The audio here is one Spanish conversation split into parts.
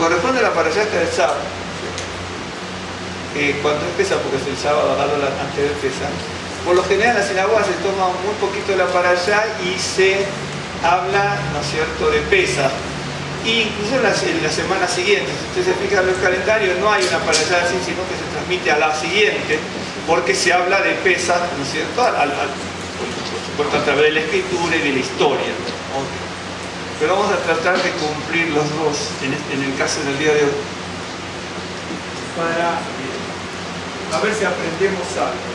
corresponde a la parashá está el sábado. Cuando es Pesaj, porque es el sábado, antes del Pesaj. Por lo general en las sinagogas se toma muy poquito de la parashá y se habla, ¿no es cierto?, de Pesaj. Y incluso en la semana siguiente, si ustedes se fijan en los calendarios, no hay una parashá así, sino que se transmite a la siguiente, porque se habla de Pesaj, ¿no es cierto?, por supuesto a través de la escritura y de la historia. Okay. Pero vamos a tratar de cumplir los dos en el caso del día de hoy, para a ver si aprendemos algo.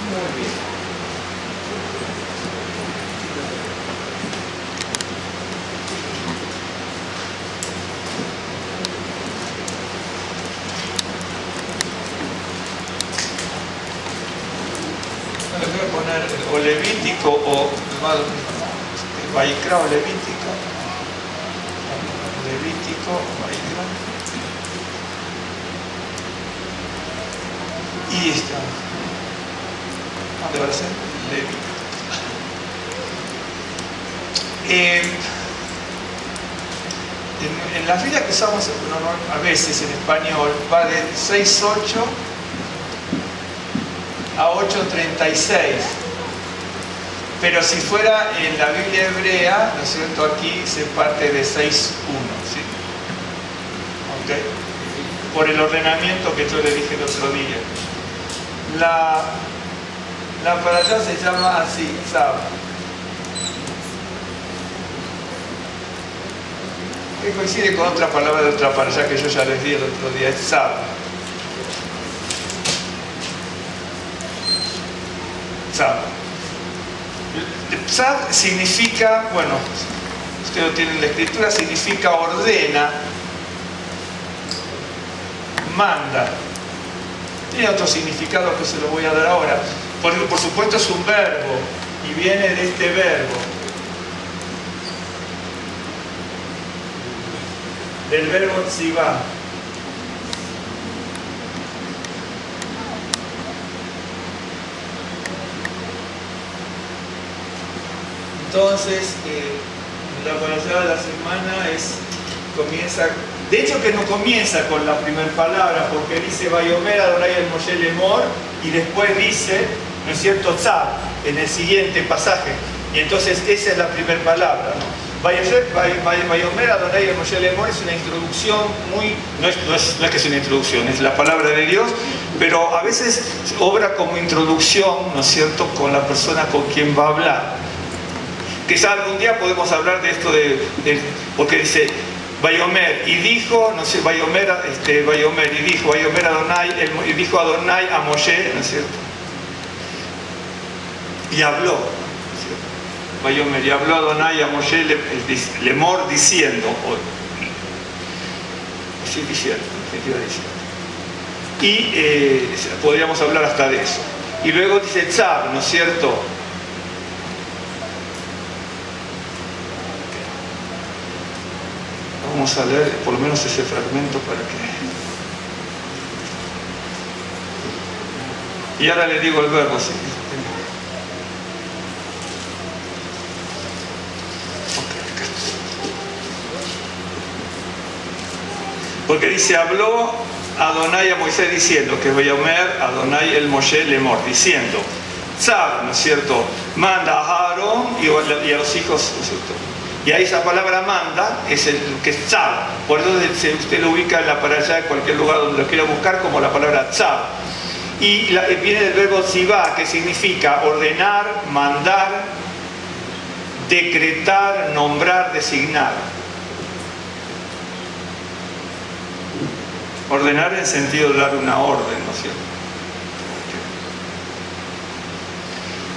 Muy bien. Le voy a poner o Levítico o Vaikra o Levítico. Levítico o Vaikra. Y está. ¿Dónde va a ser? Levítico. En la fila que usamos a veces en español va de 6.8 a 8.36, pero si fuera en la Biblia hebrea, ¿no es cierto?, aquí se parte de 6.1, ¿sí? ¿Okay? Por el ordenamiento que yo le dije el otro día. La parashá se llama así, Tzav. Que coincide con otra palabra de otra parashá que yo ya les di el otro día, es Tzav. Tzav. Tzav significa, bueno, ustedes lo tienen en la escritura, significa ordena, manda. Tiene otro significado que se lo voy a dar ahora. Por supuesto es un verbo y viene de este verbo. Del verbo tzivá. Entonces, la parashá de la semana comienza, de hecho que no comienza con la primera palabra, porque dice Vayomer Adonai el Moshe Lemor y después dice, ¿no es cierto?, Tzav, en el siguiente pasaje. Y entonces esa es la primera palabra, ¿no? Vayomer Adonai el Moshe Lemor es una introducción muy, no es que es una introducción, es la palabra de Dios, pero a veces obra como introducción, ¿no es cierto?, con la persona con quien va a hablar. Quizá algún día podemos hablar de esto porque dice Vayomer y dijo, no sé, Vayomer y dijo Vayomer Adonai, y dijo Adonai a Moshe, ¿no es cierto? Y habló, ¿no es cierto? Vayomer y habló Adonai a Moshe Lemor diciendo, así diciendo, y podríamos hablar hasta de eso. Y luego dice Tzav, ¿no es cierto? Vamos a leer por lo menos ese fragmento para que... Y ahora le digo el verbo, ¿sí? Porque dice, habló Adonai a Moisés diciendo, que Vayomer Adonai el Moshe Lemor, diciendo, Tzav, ¿no es cierto?, manda a Aarón y a los hijos, ¿no es cierto? Y ahí esa palabra manda es el que es Tzav. Por eso usted lo ubica en la parashá en cualquier lugar donde lo quiera buscar como la palabra Tzav. Y viene del verbo tzivá, que significa ordenar, mandar, decretar, nombrar, designar. Ordenar en sentido de dar una orden, ¿no es cierto?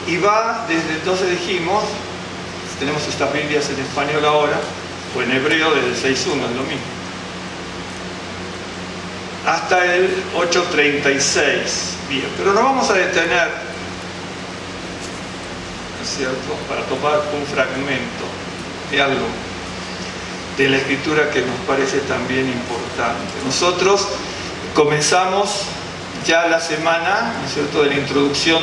Y va desde entonces dijimos, tenemos estas Biblias en español ahora, o en hebreo desde el 6.1, es lo mismo. Hasta el 8.36. Bien, pero nos vamos a detener, ¿no es cierto?, para tomar un fragmento de algo de la escritura que nos parece también importante. Nosotros comenzamos, ya la semana, ¿no es cierto?, de la introducción,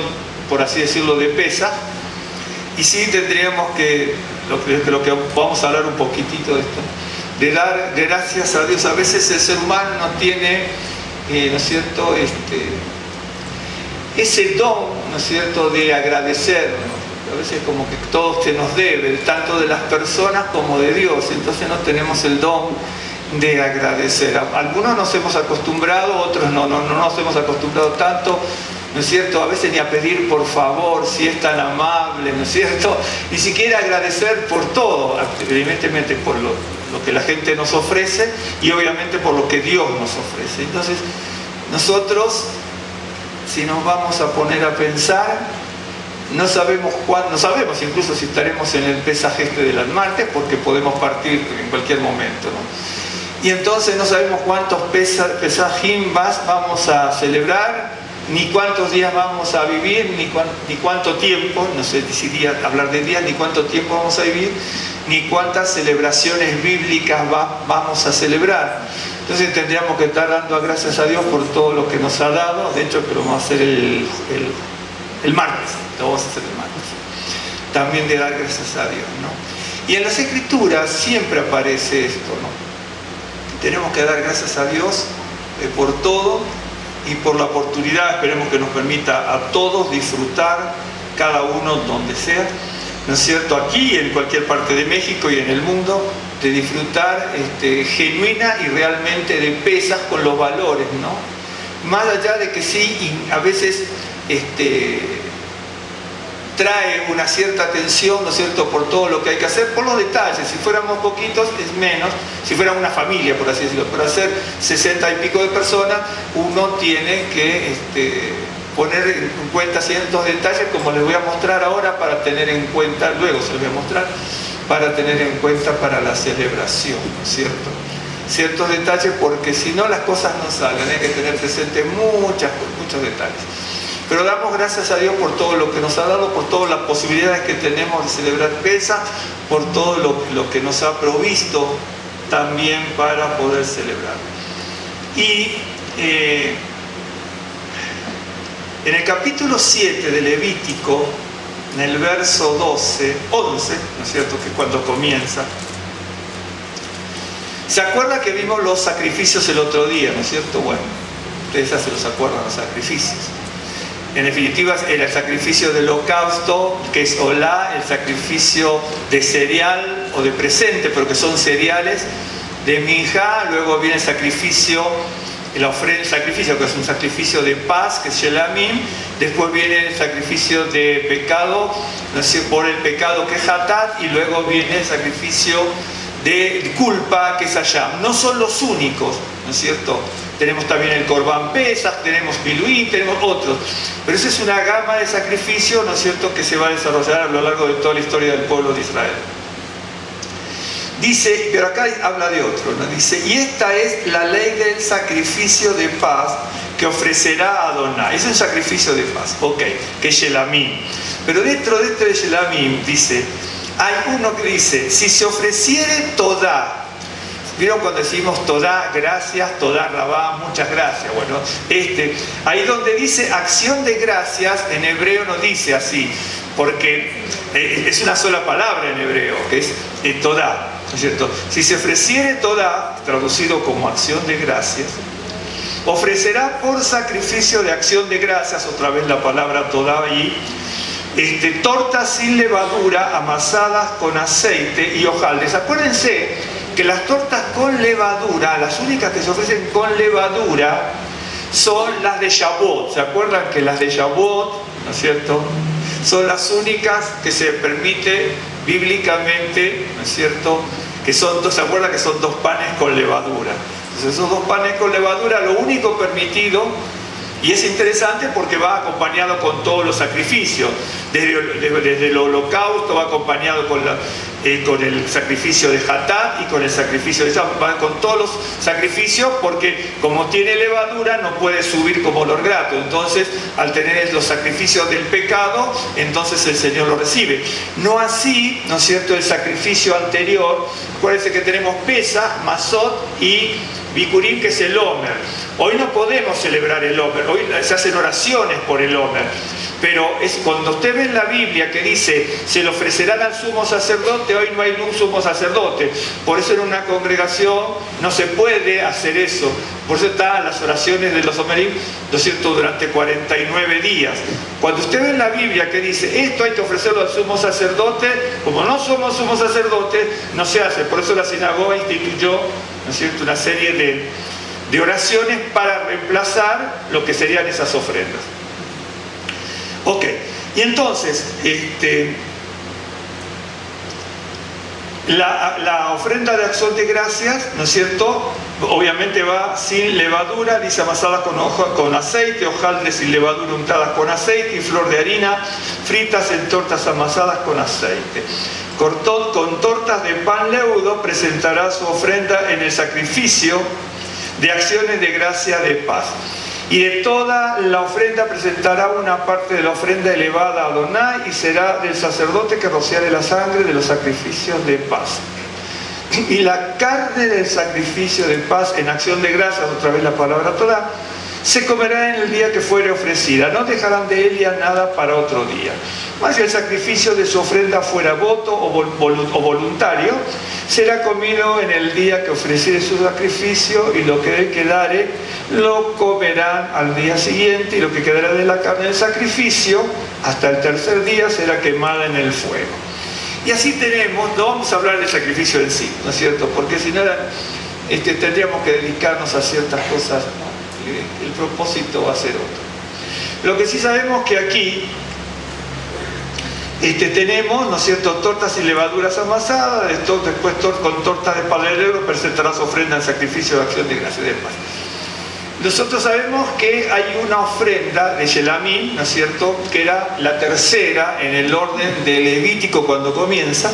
por así decirlo, de Pesaj, y sí tendríamos que, lo que vamos a hablar un poquitito de esto, de dar gracias a Dios. A veces el ser humano no tiene, ¿no es cierto?, ese don, ¿no es cierto?, de agradecer, ¿no? A veces como que todo se nos debe, tanto de las personas como de Dios, entonces no tenemos el don de agradecer. Algunos nos hemos acostumbrado, otros no nos hemos acostumbrado tanto, ¿no es cierto?, a veces ni a pedir por favor, si es tan amable, ¿no es cierto?, ni siquiera agradecer por todo, evidentemente por lo que la gente nos ofrece y obviamente por lo que Dios nos ofrece. Entonces nosotros, si nos vamos a poner a pensar, no sabemos cuándo, no sabemos incluso si estaremos en el Pesaj del martes, porque podemos partir en cualquier momento, ¿no? Y entonces no sabemos cuántos Pesajim vamos a celebrar, ni cuántos días vamos a vivir, ni cuánto tiempo, no sé si hablar de días, ni cuánto tiempo vamos a vivir, ni cuántas celebraciones bíblicas vamos a celebrar. Entonces tendríamos que estar dando gracias a Dios por todo lo que nos ha dado. De hecho, que lo vamos a hacer el martes, lo vamos a hacer el martes. También de dar gracias a Dios, ¿no? Y en las Escrituras siempre aparece esto, ¿no? Tenemos que dar gracias a Dios por todo y por la oportunidad, esperemos que nos permita a todos disfrutar, cada uno donde sea, ¿no es cierto?, aquí en cualquier parte de México y en el mundo, de disfrutar genuina y realmente de Pesaj con los valores, ¿no? Más allá de que sí, a veces trae una cierta tensión, ¿no es cierto?, por todo lo que hay que hacer, por los detalles. Si fuéramos poquitos es menos, si fuera una familia, por así decirlo, pero hacer 60 y pico de personas, uno tiene que poner en cuenta ciertos detalles, como les voy a mostrar ahora, para tener en cuenta, luego se los voy a mostrar, para tener en cuenta para la celebración, ¿no es cierto? Ciertos detalles, porque si no las cosas no salen, hay que tener presente muchos detalles. Pero damos gracias a Dios por todo lo que nos ha dado, por todas las posibilidades que tenemos de celebrar Pesaj, por todo lo que nos ha provisto también para poder celebrar. Y en el capítulo 7 de Levítico, en el verso 11, ¿no es cierto?, que es cuando comienza. ¿Se acuerda que vimos los sacrificios el otro día, ¿no es cierto? Bueno, ustedes ya se los acuerdan, los sacrificios. En definitiva, el sacrificio del holocausto, que es olá, el sacrificio de cereal o de presente, pero que son cereales, de minjá, luego viene el sacrificio, el sacrificio que es un sacrificio de paz, que es shelamim, después viene el sacrificio de pecado, no sé, por el pecado, que es hatat, y luego viene el sacrificio de culpa, que es hayam. No son los únicos, ¿no es cierto? Tenemos también el Corbán Pesaj, tenemos Piluín, tenemos otros. Pero esa es una gama de sacrificios, ¿no es cierto?, que se va a desarrollar a lo largo de toda la historia del pueblo de Israel. Dice, pero acá habla de otro, ¿no? Dice, y esta es la ley del sacrificio de paz que ofrecerá Adonai. Es un sacrificio de paz, ok, que es Shelamim. Pero dentro de este de Shelamim, dice, hay uno que dice, si se ofreciere Todá. ¿Vieron cuando decimos Todá, gracias, Todá, Rabá, muchas gracias? Bueno, ahí donde dice acción de gracias, en hebreo no dice así, porque es una sola palabra en hebreo, que es Todá, ¿no es cierto? Si se ofreciere Todá, traducido como acción de gracias, ofrecerá por sacrificio de acción de gracias, otra vez la palabra Todá ahí, tortas sin levadura, amasadas con aceite y hojaldres. Acuérdense que las tortas con levadura, las únicas que se ofrecen con levadura, son las de Shavuot. ¿Se acuerdan que las de Shavuot, ¿no es cierto?, son las únicas que se permite bíblicamente, ¿no es cierto?, que son dos, ¿se acuerdan que son 2 panes con levadura? Entonces esos 2 panes con levadura, lo único permitido, y es interesante porque va acompañado con todos los sacrificios. Desde el holocausto va acompañado con el sacrificio de Hatat y con el sacrificio de Sham. Va con todos los sacrificios porque como tiene levadura no puede subir como olor grato. Entonces, al tener los sacrificios del pecado, entonces el Señor lo recibe. No así, ¿no es cierto?, el sacrificio anterior. Acuérdense que tenemos Pesaj, Masot y Bikurim, que es el Omer. Hoy no podemos celebrar el Omer, hoy se hacen oraciones por el Omer. Pero es cuando usted ve en la Biblia que dice, se le ofrecerán al sumo sacerdote, hoy no hay un sumo sacerdote. Por eso en una congregación no se puede hacer eso. Por eso están las oraciones de los Omerim, ¿no es cierto?, durante 49 días. Cuando usted ve en la Biblia que dice, esto hay que ofrecerlo al sumo sacerdote, como no somos sumo sacerdote, no se hace. Por eso la sinagoga instituyó, ¿no es cierto?, una serie de oraciones para reemplazar lo que serían esas ofrendas. Ok, y entonces, la ofrenda de acción de gracias, ¿no es cierto?, obviamente va sin levadura, dice amasada con aceite, hojaldres sin levadura untadas con aceite y flor de harina fritas en tortas amasadas con aceite. Con tortas de pan leudo presentará su ofrenda en el sacrificio de acciones de gracia de paz. Y de toda la ofrenda presentará una parte de la ofrenda elevada a Adonai y será del sacerdote que rociare la sangre de los sacrificios de paz. Y la carne del sacrificio de paz en acción de gracias, otra vez la palabra Torah, se comerá en el día que fuere ofrecida. No dejarán de ella nada para otro día. Mas si el sacrificio de su ofrenda fuera voto o voluntario, será comido en el día que ofreciere su sacrificio, y lo que le quedare lo comerán al día siguiente, y lo que quedará de la carne del sacrificio hasta el tercer día será quemada en el fuego. Y así tenemos, no vamos a hablar del sacrificio en sí, ¿no es cierto?, porque si no tendríamos que dedicarnos a ciertas cosas, ¿no? El propósito va a ser otro. Lo que sí sabemos que aquí tenemos, ¿no es cierto?, tortas y levaduras amasadas, después con tortas de pan leudo presentará su ofrenda en sacrificio de acción de gracia de paz. Nosotros sabemos que hay una ofrenda de Shelamim, ¿no es cierto?, que era la tercera en el orden de Levítico cuando comienza,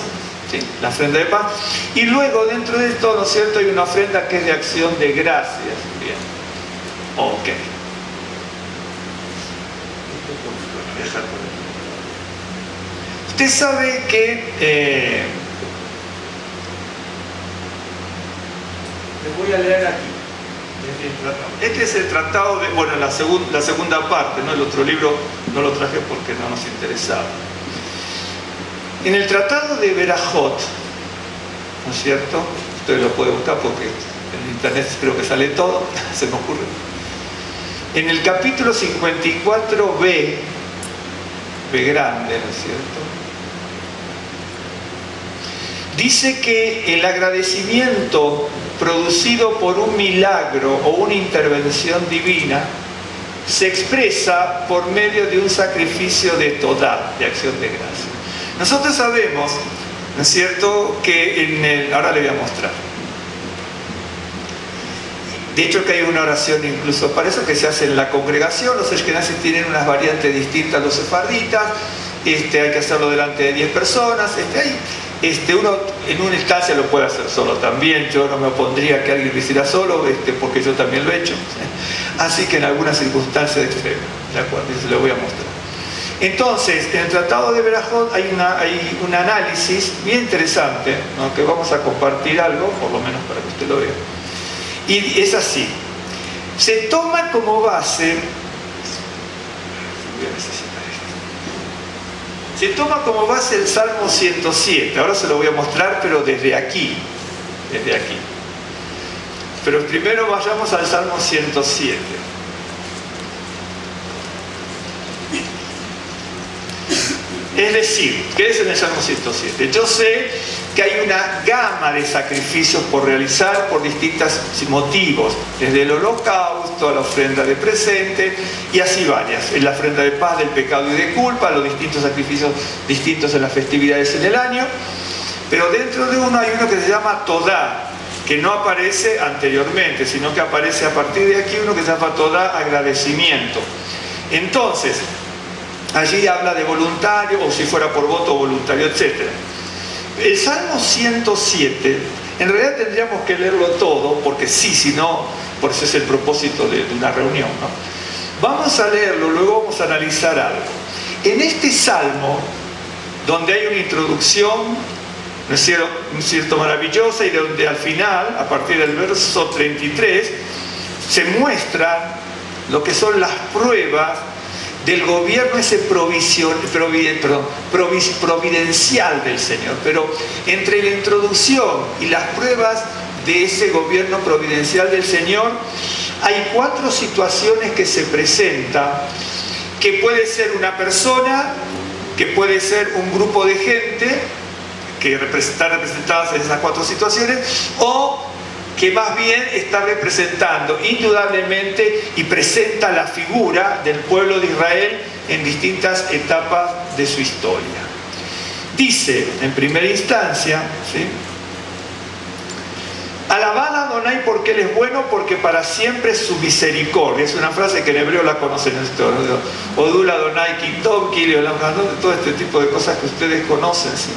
¿sí?, la ofrenda de paz. Y luego dentro de esto, ¿no es cierto?, hay una ofrenda que es de acción de gracias. Bien. Ok. Usted sabe que les voy a leer aquí. Este es el tratado de, bueno, la segunda parte, ¿no? El otro libro no lo traje porque no nos interesaba. En el tratado de Berajot, ¿no es cierto?, usted lo puede buscar porque en internet creo que sale todo, se me ocurre. En el capítulo 54b, B grande, ¿no es cierto?, dice que el agradecimiento producido por un milagro o una intervención divina se expresa por medio de un sacrificio de Todá, de acción de gracia. Nosotros sabemos, ¿no es cierto?, que ahora le voy a mostrar. De hecho que hay una oración incluso para eso que se hace en la congregación. Los ashkenazis tienen unas variantes distintas a los sefarditas. Hay que hacerlo delante de 10 personas. Uno en una instancia lo puede hacer solo también. Yo no me opondría que alguien lo hiciera solo, porque yo también lo he hecho. Así que en algunas circunstancias extremas, ¿de acuerdo? Se lo voy a mostrar. Entonces, en el tratado de Berajot hay un análisis bien interesante, ¿no?, que vamos a compartir algo, por lo menos para que usted lo vea. Y es así. Se toma como base, voy a necesitar esto. Se toma como base el Salmo 107. Ahora se lo voy a mostrar, pero desde aquí. Desde aquí. Pero primero vayamos al Salmo 107. Es decir, ¿qué es en el Salmo 107? Yo sé que hay una gama de sacrificios por realizar por distintos motivos, desde el holocausto a la ofrenda de presente y así varias, en la ofrenda de paz, del pecado y de culpa, los distintos sacrificios distintos en las festividades en el año, pero dentro de uno hay uno que se llama Todá, que no aparece anteriormente, sino que aparece a partir de aquí uno que se llama Todá, agradecimiento. Entonces, allí habla de voluntario, o si fuera por voto voluntario, etc. El Salmo 107, en realidad tendríamos que leerlo todo, porque si no, por eso es el propósito de una reunión, ¿no? Vamos a leerlo, luego vamos a analizar algo. En este Salmo, donde hay una introducción, ¿no es cierto? Maravillosa, y donde al final, a partir del verso 33, se muestran lo que son las pruebas del gobierno ese providencial del Señor. Pero entre la introducción y las pruebas de ese gobierno providencial del Señor, hay 4 situaciones que se presentan, que puede ser una persona, que puede ser un grupo de gente, que están representadas en esas 4 situaciones, o que más bien está representando indudablemente y presenta la figura del pueblo de Israel en distintas etapas de su historia. Dice, en primera instancia, ¿sí?, alabad a Adonai porque Él es bueno, porque para siempre es su misericordia. Es una frase que en hebreo la conocen, Odul Adonai Kitov, todo este tipo de cosas que ustedes conocen, ¿sí?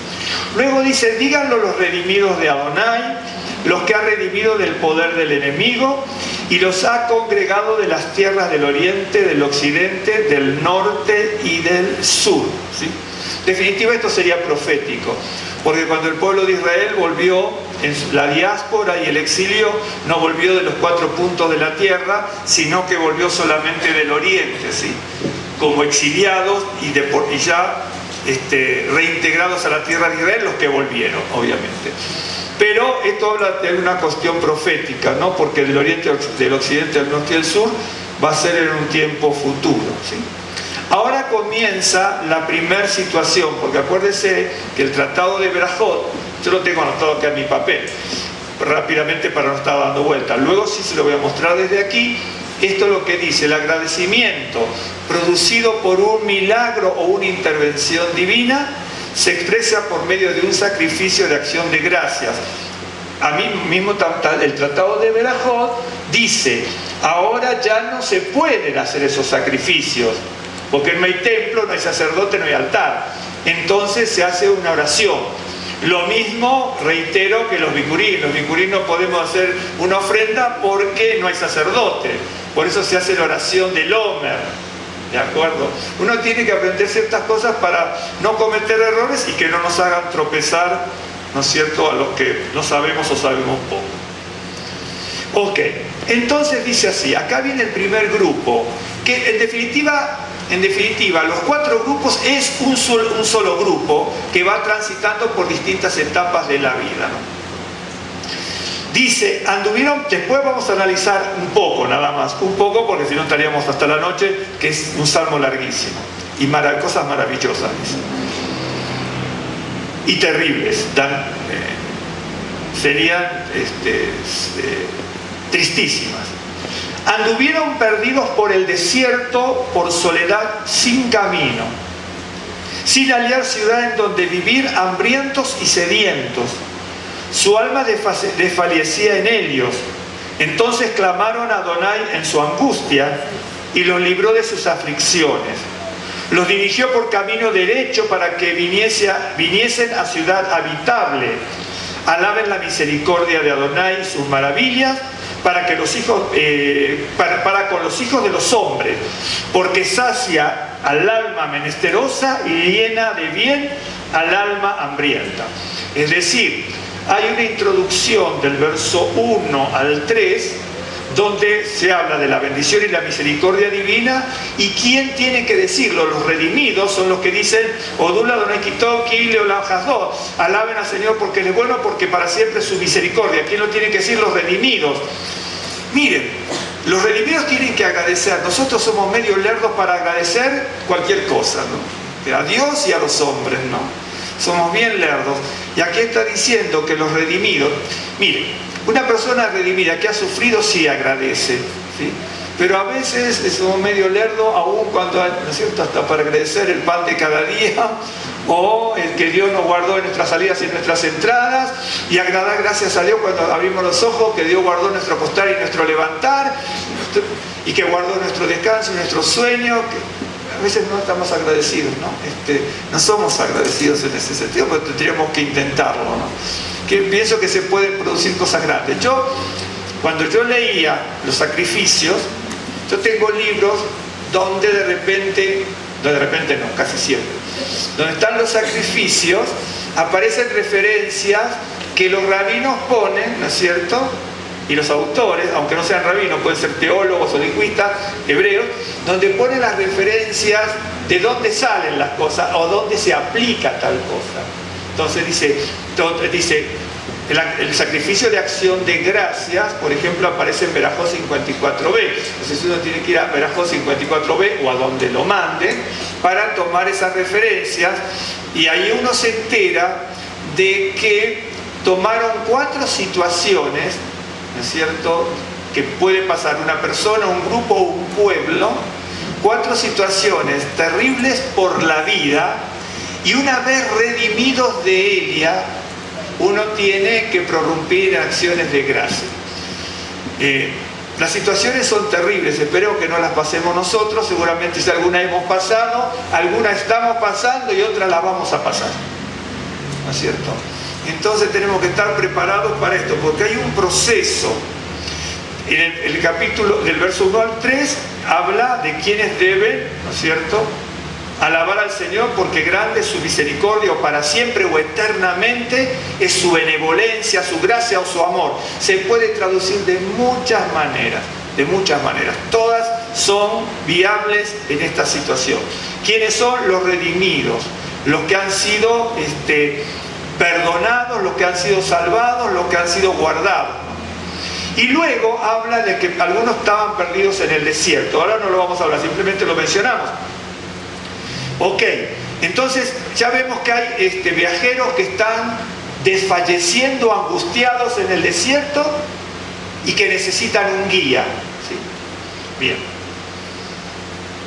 Luego dice, díganlo los redimidos de Adonai, los que ha redimido del poder del enemigo y los ha congregado de las tierras del oriente, del occidente, del norte y del sur, ¿sí? En definitiva, esto sería profético, porque cuando el pueblo de Israel volvió en la diáspora y el exilio, no volvió de los 4 puntos de la tierra, sino que volvió solamente del oriente, ¿sí?, como exiliados y ya reintegrados a la tierra de Israel, los que volvieron, obviamente. Pero esto habla de una cuestión profética, ¿no?, porque del oriente, del occidente, del norte y del sur va a ser en un tiempo futuro, ¿sí? Ahora comienza la primera situación, porque acuérdense que el tratado de Berajot, yo lo tengo anotado acá en mi papel, rápidamente para no estar dando vueltas. Luego sí se lo voy a mostrar desde aquí. Esto es lo que dice: el agradecimiento producido por un milagro o una intervención divina se expresa por medio de un sacrificio de acción de gracias. A mí mismo el tratado de Berajot dice, ahora ya no se pueden hacer esos sacrificios, porque no hay templo, no hay sacerdote, no hay altar. Entonces se hace una oración. Lo mismo, reitero, que los bikurim. Los bikurim no podemos hacer una ofrenda porque no hay sacerdote. Por eso se hace la oración del Omer. ¿De acuerdo? Uno tiene que aprender ciertas cosas para no cometer errores y que no nos hagan tropezar, ¿no es cierto?, a los que no sabemos o sabemos poco. Ok, entonces dice así, acá viene el primer grupo, que en definitiva, los 4 grupos es un solo grupo que va transitando por distintas etapas de la vida, ¿no? Dice, anduvieron, después vamos a analizar un poco, nada más, un poco, porque si no estaríamos hasta la noche, que es un salmo larguísimo, y cosas maravillosas, dice, y terribles, serían tristísimas. Anduvieron perdidos por el desierto, por soledad, sin camino, sin hallar ciudad en donde vivir, hambrientos y sedientos. Su alma desfallecía en ellos. Entonces clamaron a Adonai en su angustia y los libró de sus aflicciones. Los dirigió por camino derecho para que viniesen a ciudad habitable. Alaben la misericordia de Adonai y sus maravillas para con los hijos de los hombres, porque sacia al alma menesterosa y llena de bien al alma hambrienta. Es decir, hay una introducción del verso 1 al 3 donde se habla de la bendición y la misericordia divina, y ¿quién tiene que decirlo? Los redimidos son los que dicen Odul Adonai Kitov Ki Leolam Hasdo, alaben al Señor porque Él es bueno, porque para siempre es su misericordia. ¿Quién lo tiene que decir? Los redimidos. Miren, los redimidos tienen que agradecer. Nosotros somos medio lerdos para agradecer cualquier cosa, ¿no?, a Dios y a los hombres, ¿no? Somos bien lerdos. Y aquí está diciendo que los redimidos, miren, una persona redimida que ha sufrido sí agradece, ¿sí? Pero a veces somos medio lerdos, aún cuando, ¿no es cierto?, hasta para agradecer el pan de cada día, o el que Dios nos guardó en nuestras salidas y en nuestras entradas, y agradar gracias a Dios cuando abrimos los ojos, que Dios guardó nuestro acostar y nuestro levantar, y que guardó nuestro descanso y nuestro sueño. A veces no estamos agradecidos, ¿no? No somos agradecidos en ese sentido, pero tendríamos que intentarlo, ¿no? Que pienso que se pueden producir cosas grandes. Cuando yo leía los sacrificios, yo tengo libros donde de repente de repente no, casi siempre. Donde están los sacrificios, aparecen referencias que los rabinos ponen, ¿no es cierto? Y los autores, aunque no sean rabinos, pueden ser teólogos o lingüistas hebreos, donde ponen las referencias de dónde salen las cosas o dónde se aplica tal cosa. Entonces dice el sacrificio de acción de gracias, por ejemplo, aparece en Berajot 54b. Entonces uno tiene que ir a Berajot 54b o a donde lo manden para tomar esas referencias, y ahí uno se entera de que tomaron 4 situaciones, ¿no es cierto?, que puede pasar una persona, un grupo o un pueblo, 4 situaciones terribles por la vida, y una vez redimidos de ella, uno tiene que prorrumpir en acciones de gracia. Las situaciones son terribles, espero que no las pasemos nosotros, seguramente si alguna hemos pasado, alguna estamos pasando y otras las vamos a pasar, ¿no es cierto? Entonces tenemos que estar preparados para esto, porque hay un proceso. En el capítulo del verso 1 al 3 habla de quienes deben, ¿no es cierto?, alabar al Señor, porque grande es su misericordia, o para siempre o eternamente es su benevolencia, su gracia o su amor. Se puede traducir de muchas maneras, todas son viables en esta situación. ¿Quiénes son los redimidos? Los que han sido perdonados, los que han sido salvados, los que han sido guardados. Y luego habla de que algunos estaban perdidos en el desierto. Ahora no lo vamos a hablar, simplemente lo mencionamos. Ok, entonces ya vemos que hay viajeros que están desfalleciendo, angustiados en el desierto y que necesitan un guía. ¿Sí? Bien.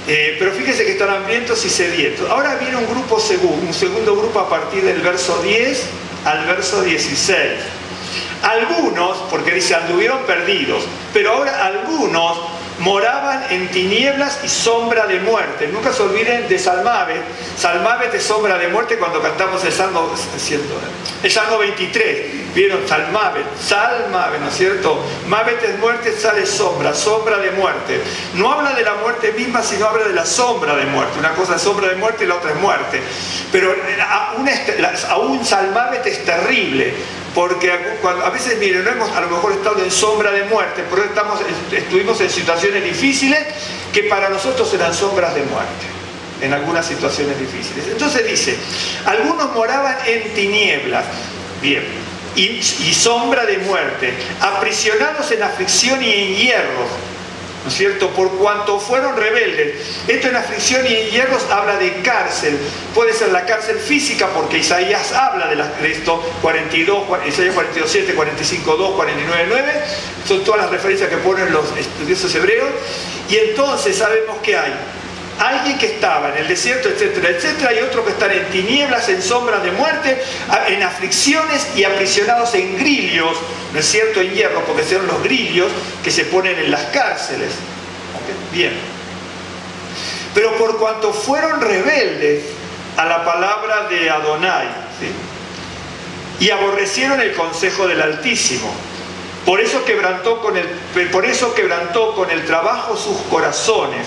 Pero fíjense que están hambrientos y sedientos. Ahora viene un segundo grupo a partir del verso 10 al verso 16. Algunos, porque dice, anduvieron perdidos, pero ahora algunos moraban en tinieblas y sombra de muerte. Nunca se olviden de Salmavet. Salmavet es sombra de muerte cuando cantamos el Salmo 23. ¿Vieron? Salmavet, ¿no es cierto? Mavet es muerte, sale sombra de muerte. No habla de la muerte misma, sino habla de la sombra de muerte. Una cosa es sombra de muerte y la otra es muerte. Pero aún Salmavet es terrible. Porque a veces, miren, no hemos a lo mejor estado en sombra de muerte, pero estuvimos en situaciones difíciles que para nosotros eran sombras de muerte, en algunas situaciones difíciles. Entonces dice, algunos moraban en tinieblas, bien, y sombra de muerte, aprisionados en aflicción y en hierros, ¿no es cierto?, por cuanto fueron rebeldes. Esto en aflicción y en hierros habla de cárcel. Puede ser la cárcel física, porque Isaías habla de esto, 42, Isaías 42:7, 45:2, 49:9, son todas las referencias que ponen los estudiosos hebreos. Y entonces sabemos que hay alguien que estaba en el desierto, etcétera, etcétera, y otros que están en tinieblas, en sombras de muerte, en aflicciones y aprisionados en grillos, ¿no es cierto?, en hierro, porque son los grillos que se ponen en las cárceles. ¿Okay? Bien. Pero por cuanto fueron rebeldes a la palabra de Adonai, ¿sí?, y aborrecieron el consejo del Altísimo, por eso quebrantó con el trabajo sus corazones,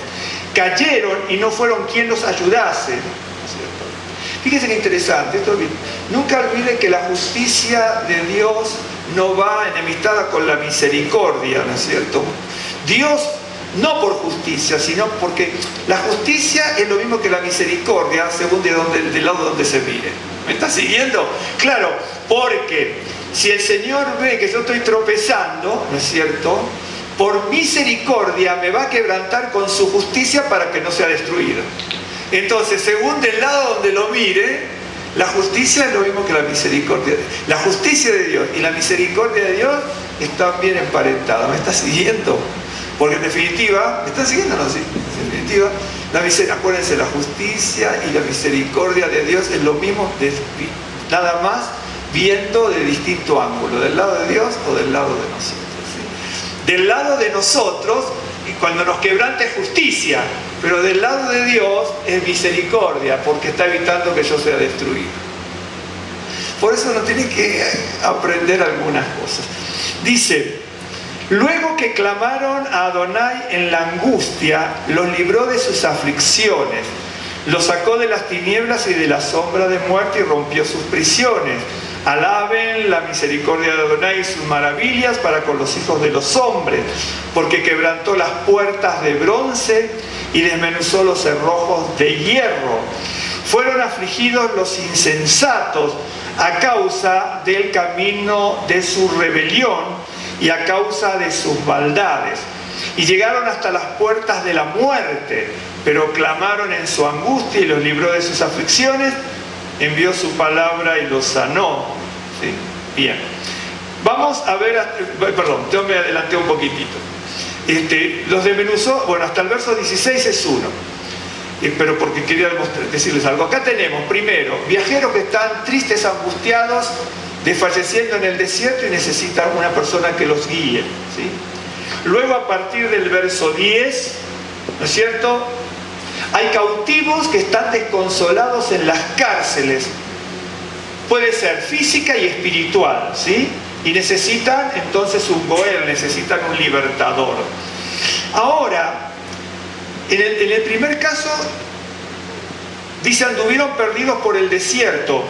cayeron y no fueron quien los ayudase. ¿No es cierto? Fíjense qué interesante. Nunca olviden que la justicia de Dios no va enemistada con la misericordia, ¿no es cierto? Dios, no por justicia, sino porque la justicia es lo mismo que la misericordia, según del lado donde se mire. ¿Me está siguiendo? Claro, porque si el Señor ve que yo estoy tropezando, ¿no es cierto?, por misericordia me va a quebrantar con su justicia para que no sea destruido. Entonces, según del lado donde lo mire, la justicia es lo mismo que la misericordia. La justicia de Dios y la misericordia de Dios están bien emparentadas. ¿Me está siguiendo? Porque en definitiva, ¿me están siguiendo o no? Sí. En definitiva, acuérdense, la justicia y la misericordia de Dios es lo mismo, nada más viendo de distinto ángulo, del lado de Dios o del lado de nosotros. Del lado de nosotros, cuando nos quebranta es justicia, pero del lado de Dios es misericordia, porque está evitando que yo sea destruido. Por eso uno tiene que aprender algunas cosas. Dice, luego que clamaron a Adonai en la angustia, los libró de sus aflicciones. Los sacó de las tinieblas y de la sombra de muerte y rompió sus prisiones. Alaben la misericordia de Adonai y sus maravillas para con los hijos de los hombres, porque quebrantó las puertas de bronce y desmenuzó los cerrojos de hierro. Fueron afligidos los insensatos a causa del camino de su rebelión y a causa de sus maldades. Y llegaron hasta las puertas de la muerte, pero clamaron en su angustia y los libró de sus aflicciones, envió su palabra y los sanó. ¿Sí? Bien. Vamos a ver, yo me adelanté un poquitito. Los desmenuzó, bueno, hasta el verso 16 es uno. Pero porque quería decirles algo. Acá tenemos, primero, viajeros que están tristes, angustiados, desfalleciendo en el desierto y necesitan una persona que los guíe. ¿Sí? Luego, a partir del verso 10, ¿no es cierto?, hay cautivos que están desconsolados en las cárceles. Puede ser física y espiritual, ¿sí? Y necesitan entonces un goer, necesitan un libertador. Ahora, en el primer caso, dice, anduvieron perdidos por el desierto.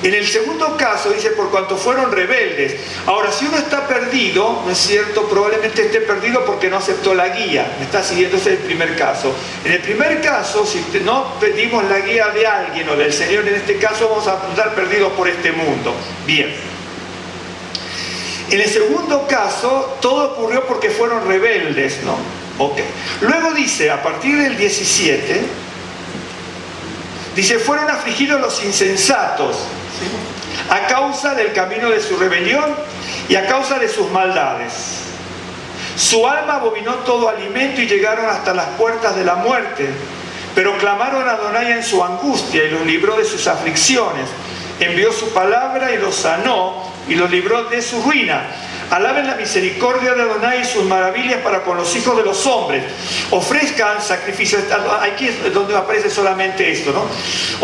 En el segundo caso, dice, por cuanto fueron rebeldes. Ahora, si uno está perdido, ¿no es cierto?, probablemente esté perdido porque no aceptó la guía. ¿Me está siguiendo? Ese es el primer caso. En el primer caso, si no pedimos la guía de alguien o del Señor, en este caso vamos a andar perdidos por este mundo. Bien. En el segundo caso, todo ocurrió porque fueron rebeldes, ¿no? Ok. Luego dice, a partir del 17, dice, fueron afligidos los insensatos, ¿sí?, a causa del camino de su rebelión y a causa de sus maldades. Su alma abominó todo alimento y llegaron hasta las puertas de la muerte, pero clamaron a Adonai en su angustia y los libró de sus aflicciones. Envió su palabra y los sanó y los libró de su ruina. Alaben la misericordia de Adonai y sus maravillas para con los hijos de los hombres. Ofrezcan sacrificio, aquí es donde aparece solamente esto, ¿no?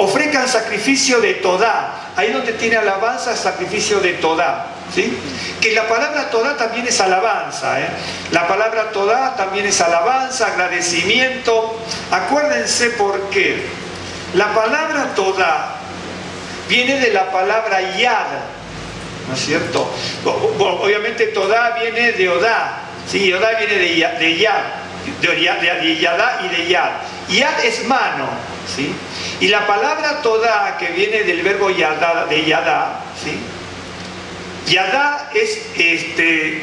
Ofrezcan sacrificio de Todá. Ahí donde tiene alabanza, sacrificio de Todá, ¿sí? Que la palabra Todá también es alabanza, ¿eh? La palabra Todá también es alabanza, agradecimiento. Acuérdense por qué. La palabra Todá viene de la palabra Yad, ¿no es cierto? Obviamente Todá viene de Odá, ¿sí? Odá viene de Yad, de Yadá y de Yad. Yad es mano, ¿sí? Y la palabra Todá, que viene del verbo Yadá, de Yadá, ¿sí? Yadá es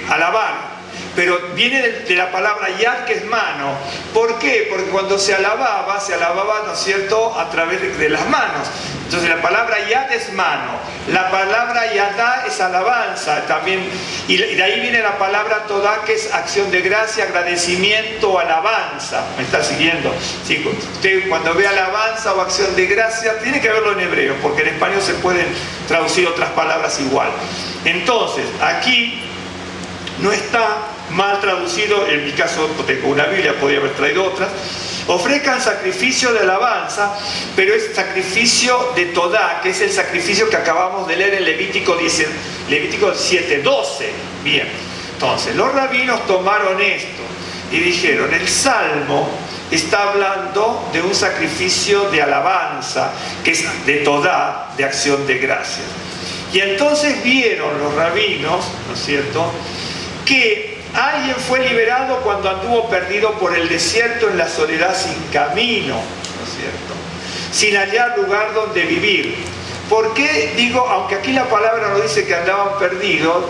alabar, pero viene de la palabra Yad, que es mano. ¿Por qué? Porque cuando se alababa, ¿no es cierto?, a través de las manos. Entonces la palabra Yad es mano, la palabra Yadá es alabanza también, y de ahí viene la palabra Todá, que es acción de gracia, agradecimiento, alabanza. ¿Me está siguiendo? Sí, usted cuando ve alabanza o acción de gracia, tiene que verlo en hebreo, porque en español se pueden traducir otras palabras igual. Entonces, aquí no está mal traducido, en mi caso tengo una Biblia, podría haber traído otras. Ofrezcan sacrificio de alabanza, pero es sacrificio de Todá, que es el sacrificio que acabamos de leer en Levítico 7:12. Bien, entonces los rabinos tomaron esto y dijeron, el Salmo está hablando de un sacrificio de alabanza, que es de Todá, de acción de gracias. Y entonces vieron los rabinos, ¿no es cierto?, que alguien fue liberado cuando anduvo perdido por el desierto en la soledad sin camino, ¿no es cierto?, sin hallar lugar donde vivir. ¿Por qué digo, aunque aquí la palabra no dice que andaban perdidos,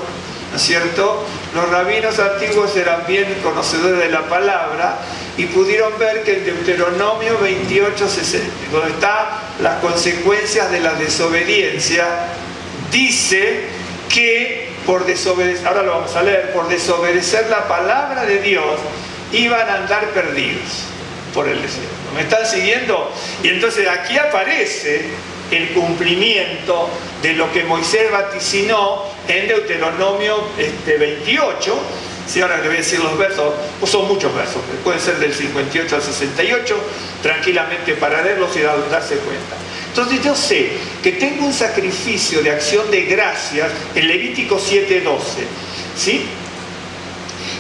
¿no es cierto?, los rabinos antiguos eran bien conocedores de la palabra y pudieron ver que en Deuteronomio 28, donde están las consecuencias de la desobediencia, dice que por desobedecer, ahora lo vamos a leer, por desobedecer la palabra de Dios, iban a andar perdidos por el desierto. ¿Me están siguiendo? Y entonces aquí aparece el cumplimiento de lo que Moisés vaticinó en Deuteronomio 28. Sí, ahora le voy a decir los versos, pues son muchos versos, pueden ser del 58 al 68, tranquilamente para leerlos y darse cuenta. Entonces yo sé que tengo un sacrificio de acción de gracias en Levítico 7:12, ¿sí?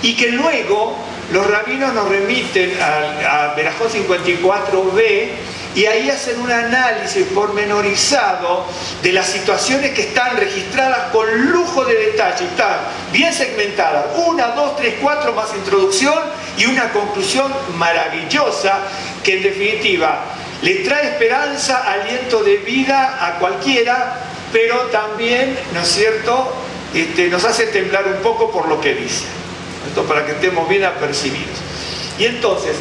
Y que luego los rabinos nos remiten a Berajot 54b y ahí hacen un análisis pormenorizado de las situaciones que están registradas con lujo de detalle, están bien segmentadas, 1, 2, 3, 4 más introducción y una conclusión maravillosa que en definitiva le trae esperanza, aliento de vida a cualquiera, pero también, ¿no es cierto?, nos hace temblar un poco por lo que dice. Esto para que estemos bien apercibidos. Y entonces,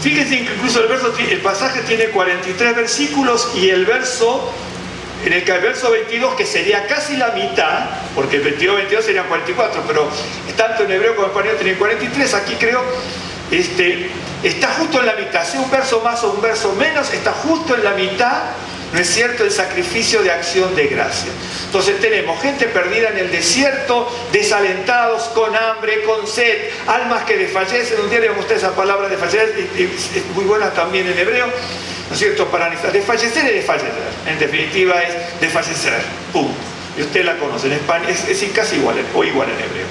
fíjense que incluso el pasaje tiene 43 versículos y el verso 22, que sería casi la mitad, porque el 22 serían 44, pero tanto en hebreo como en español tienen 43, aquí creo, está justo en la mitad, sea un verso más o un verso menos, está justo en la mitad, ¿no es cierto?, el sacrificio de acción de gracia. Entonces tenemos gente perdida en el desierto, desalentados, con hambre, con sed, almas que desfallecen. Un día le mostré esa palabra desfallecer, es muy buena también en hebreo, ¿no es cierto?, para desfallecer es desfallecer, en definitiva es desfallecer, punto. Y usted la conoce, en español es casi igual o igual en hebreo.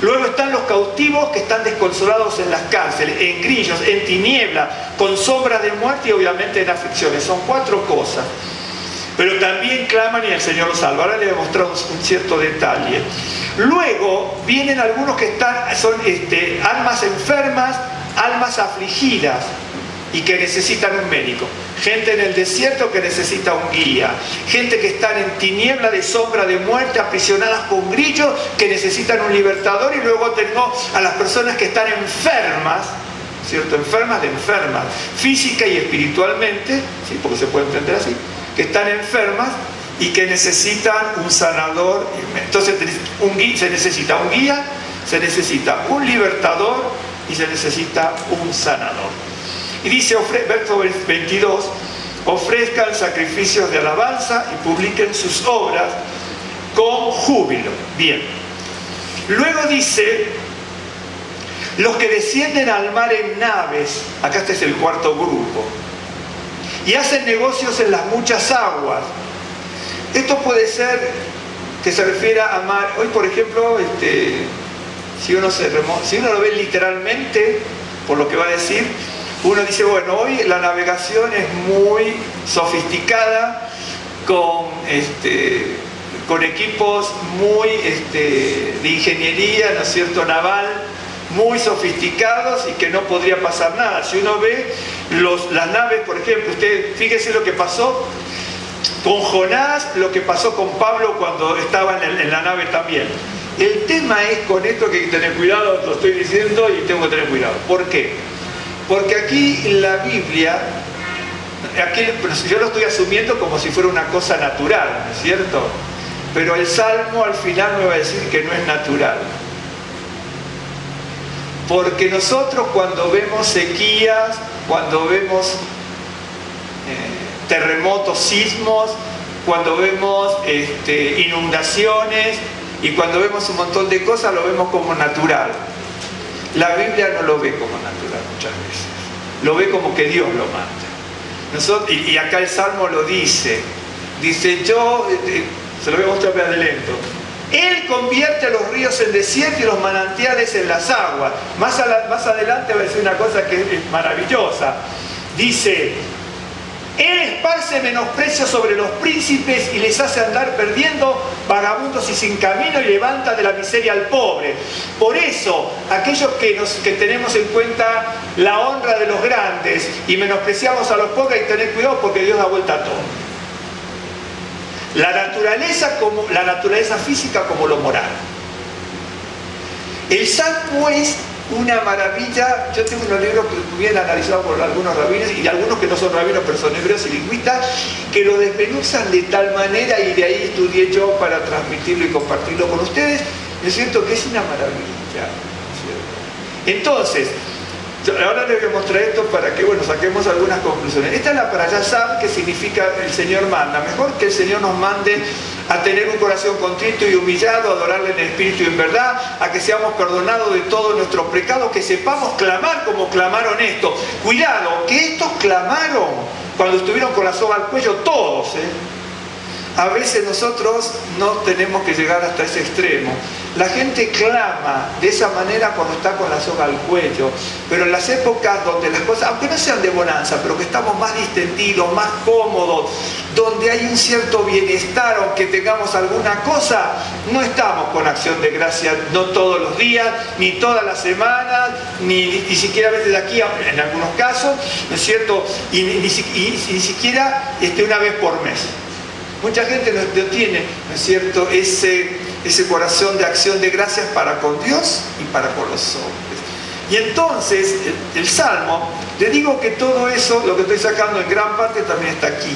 Luego están los cautivos que están desconsolados en las cárceles, en grillos, en tiniebla, con sombras de muerte y obviamente en aflicciones. Son 4 cosas. Pero también claman y el Señor los salva. Ahora les voy a mostrar un cierto detalle. Luego vienen algunos que son almas enfermas, almas afligidas y que necesitan un médico. Gente en el desierto que necesita un guía. Gente que está en tiniebla de sombra de muerte, aprisionadas con grillos, que necesitan un libertador. Y luego tengo a las personas que están enfermas, ¿cierto? Enfermas, física y espiritualmente, ¿sí? Porque se puede entender así, que están enfermas y que necesitan un sanador. Entonces se necesita un guía, se necesita un libertador y se necesita un sanador. Y dice, verso 22, ofrezcan sacrificios de alabanza y publiquen sus obras con júbilo. Bien. Luego dice, los que descienden al mar en naves, acá este es el 4º grupo, y hacen negocios en las muchas aguas. Esto puede ser que se refiera a mar. Hoy, por ejemplo, si uno lo ve literalmente, por lo que va a decir, uno dice, bueno, hoy la navegación es muy sofisticada, con equipos muy de ingeniería, ¿no es cierto?, naval, muy sofisticados y que no podría pasar nada. Si uno ve las naves, por ejemplo, usted fíjese lo que pasó con Jonás, lo que pasó con Pablo cuando estaba en la nave también. El tema es, con esto que hay que tener cuidado, lo estoy diciendo y tengo que tener cuidado. ¿Por qué? Porque aquí en la Biblia, yo lo estoy asumiendo como si fuera una cosa natural, ¿no es cierto? Pero el Salmo al final me va a decir que no es natural. Porque nosotros cuando vemos sequías, cuando vemos terremotos, sismos, cuando vemos inundaciones y cuando vemos un montón de cosas, lo vemos como natural. La Biblia no lo ve como natural muchas veces. Lo ve como que Dios lo manda. Y acá el Salmo lo dice. Dice, se lo voy a mostrar de lento. Él convierte los ríos en desierto y los manantiales en las aguas. Más adelante va a decir una cosa que es maravillosa. Dice, Él esparce menosprecio sobre los príncipes y les hace andar perdiendo, vagabundos y sin camino, y levanta de la miseria al pobre. Por eso, aquellos que tenemos en cuenta la honra de los grandes y menospreciamos a los pobres, hay que tener cuidado porque Dios da vuelta a todo. La naturaleza física como lo moral. El Salmo es una maravilla. Yo tengo unos libros que bien analizados por algunos rabinos y algunos que no son rabinos pero son hebreos y lingüistas, que lo desmenuzan de tal manera, y de ahí estudié yo para transmitirlo y compartirlo con ustedes. Yo siento que es una maravilla, ¿cierto? Entonces, ahora les voy a mostrar esto para que, saquemos algunas conclusiones. Esta es la Parashá, que significa el Señor manda. Mejor que el Señor nos mande a tener un corazón contrito y humillado, a adorarle en espíritu y en verdad, a que seamos perdonados de todos nuestros pecados, que sepamos clamar como clamaron estos. Cuidado, que estos clamaron cuando estuvieron con la soga al cuello todos, A veces nosotros no tenemos que llegar hasta ese extremo. La gente clama de esa manera cuando está con la soga al cuello, pero en las épocas donde las cosas, aunque no sean de bonanza, pero que estamos más distendidos, más cómodos, donde hay un cierto bienestar, aunque tengamos alguna cosa, no estamos con acción de gracias, no todos los días, ni todas las semanas, ni siquiera a veces de aquí, en algunos casos, ¿no es cierto? Y ni siquiera una vez por mes. Mucha gente no tiene, ¿no es cierto?, ese corazón de acción de gracias para con Dios y para con los hombres. Y entonces, el Salmo, le digo que todo eso, lo que estoy sacando en gran parte, también está aquí,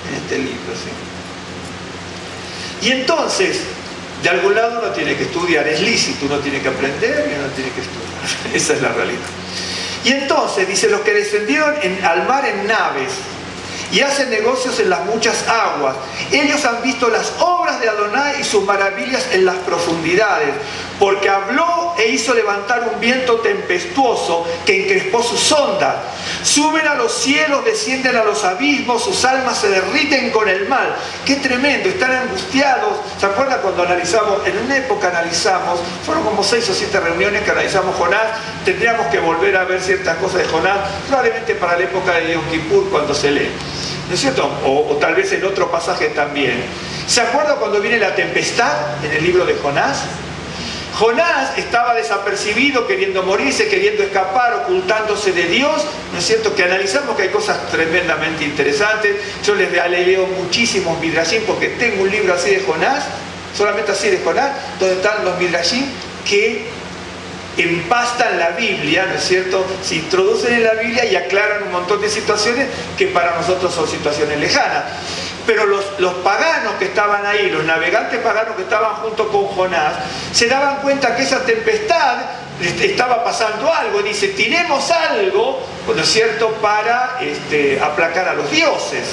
en este libro, ¿sí? Y entonces, de algún lado uno tiene que estudiar, es lícito, uno tiene que aprender y uno tiene que estudiar. Esa es la realidad. Y entonces, dice, los que descendieron al mar en naves, y hacen negocios en las muchas aguas. Ellos han visto las obras de Adonai y sus maravillas en las profundidades, porque habló e hizo levantar un viento tempestuoso que encrespó sus ondas. Suben a los cielos, descienden a los abismos, sus almas se derriten con el mal. ¡Qué tremendo! Están angustiados. ¿Se acuerdan cuando analizamos? En una época analizamos, fueron como 6 o 7 reuniones que analizamos Jonás. Tendríamos que volver a ver ciertas cosas de Jonás, probablemente para la época de Yom Kippur cuando se lee, ¿no es cierto? O tal vez en otro pasaje también. ¿Se acuerdan cuando viene la tempestad en el libro de Jonás? Jonás estaba desapercibido, queriendo morirse, queriendo escapar, ocultándose de Dios, ¿no es cierto? Que analizamos que hay cosas tremendamente interesantes. Yo les leo muchísimos midrashim porque tengo un libro así de Jonás, solamente así de Jonás, donde están los midrashim que empastan la Biblia, ¿no es cierto? Se introducen en la Biblia y aclaran un montón de situaciones que para nosotros son situaciones lejanas. Pero los paganos que estaban ahí, los navegantes paganos que estaban junto con Jonás, se daban cuenta que esa tempestad estaba pasando algo. Dice, tiremos algo, ¿no es cierto?, para aplacar a los dioses.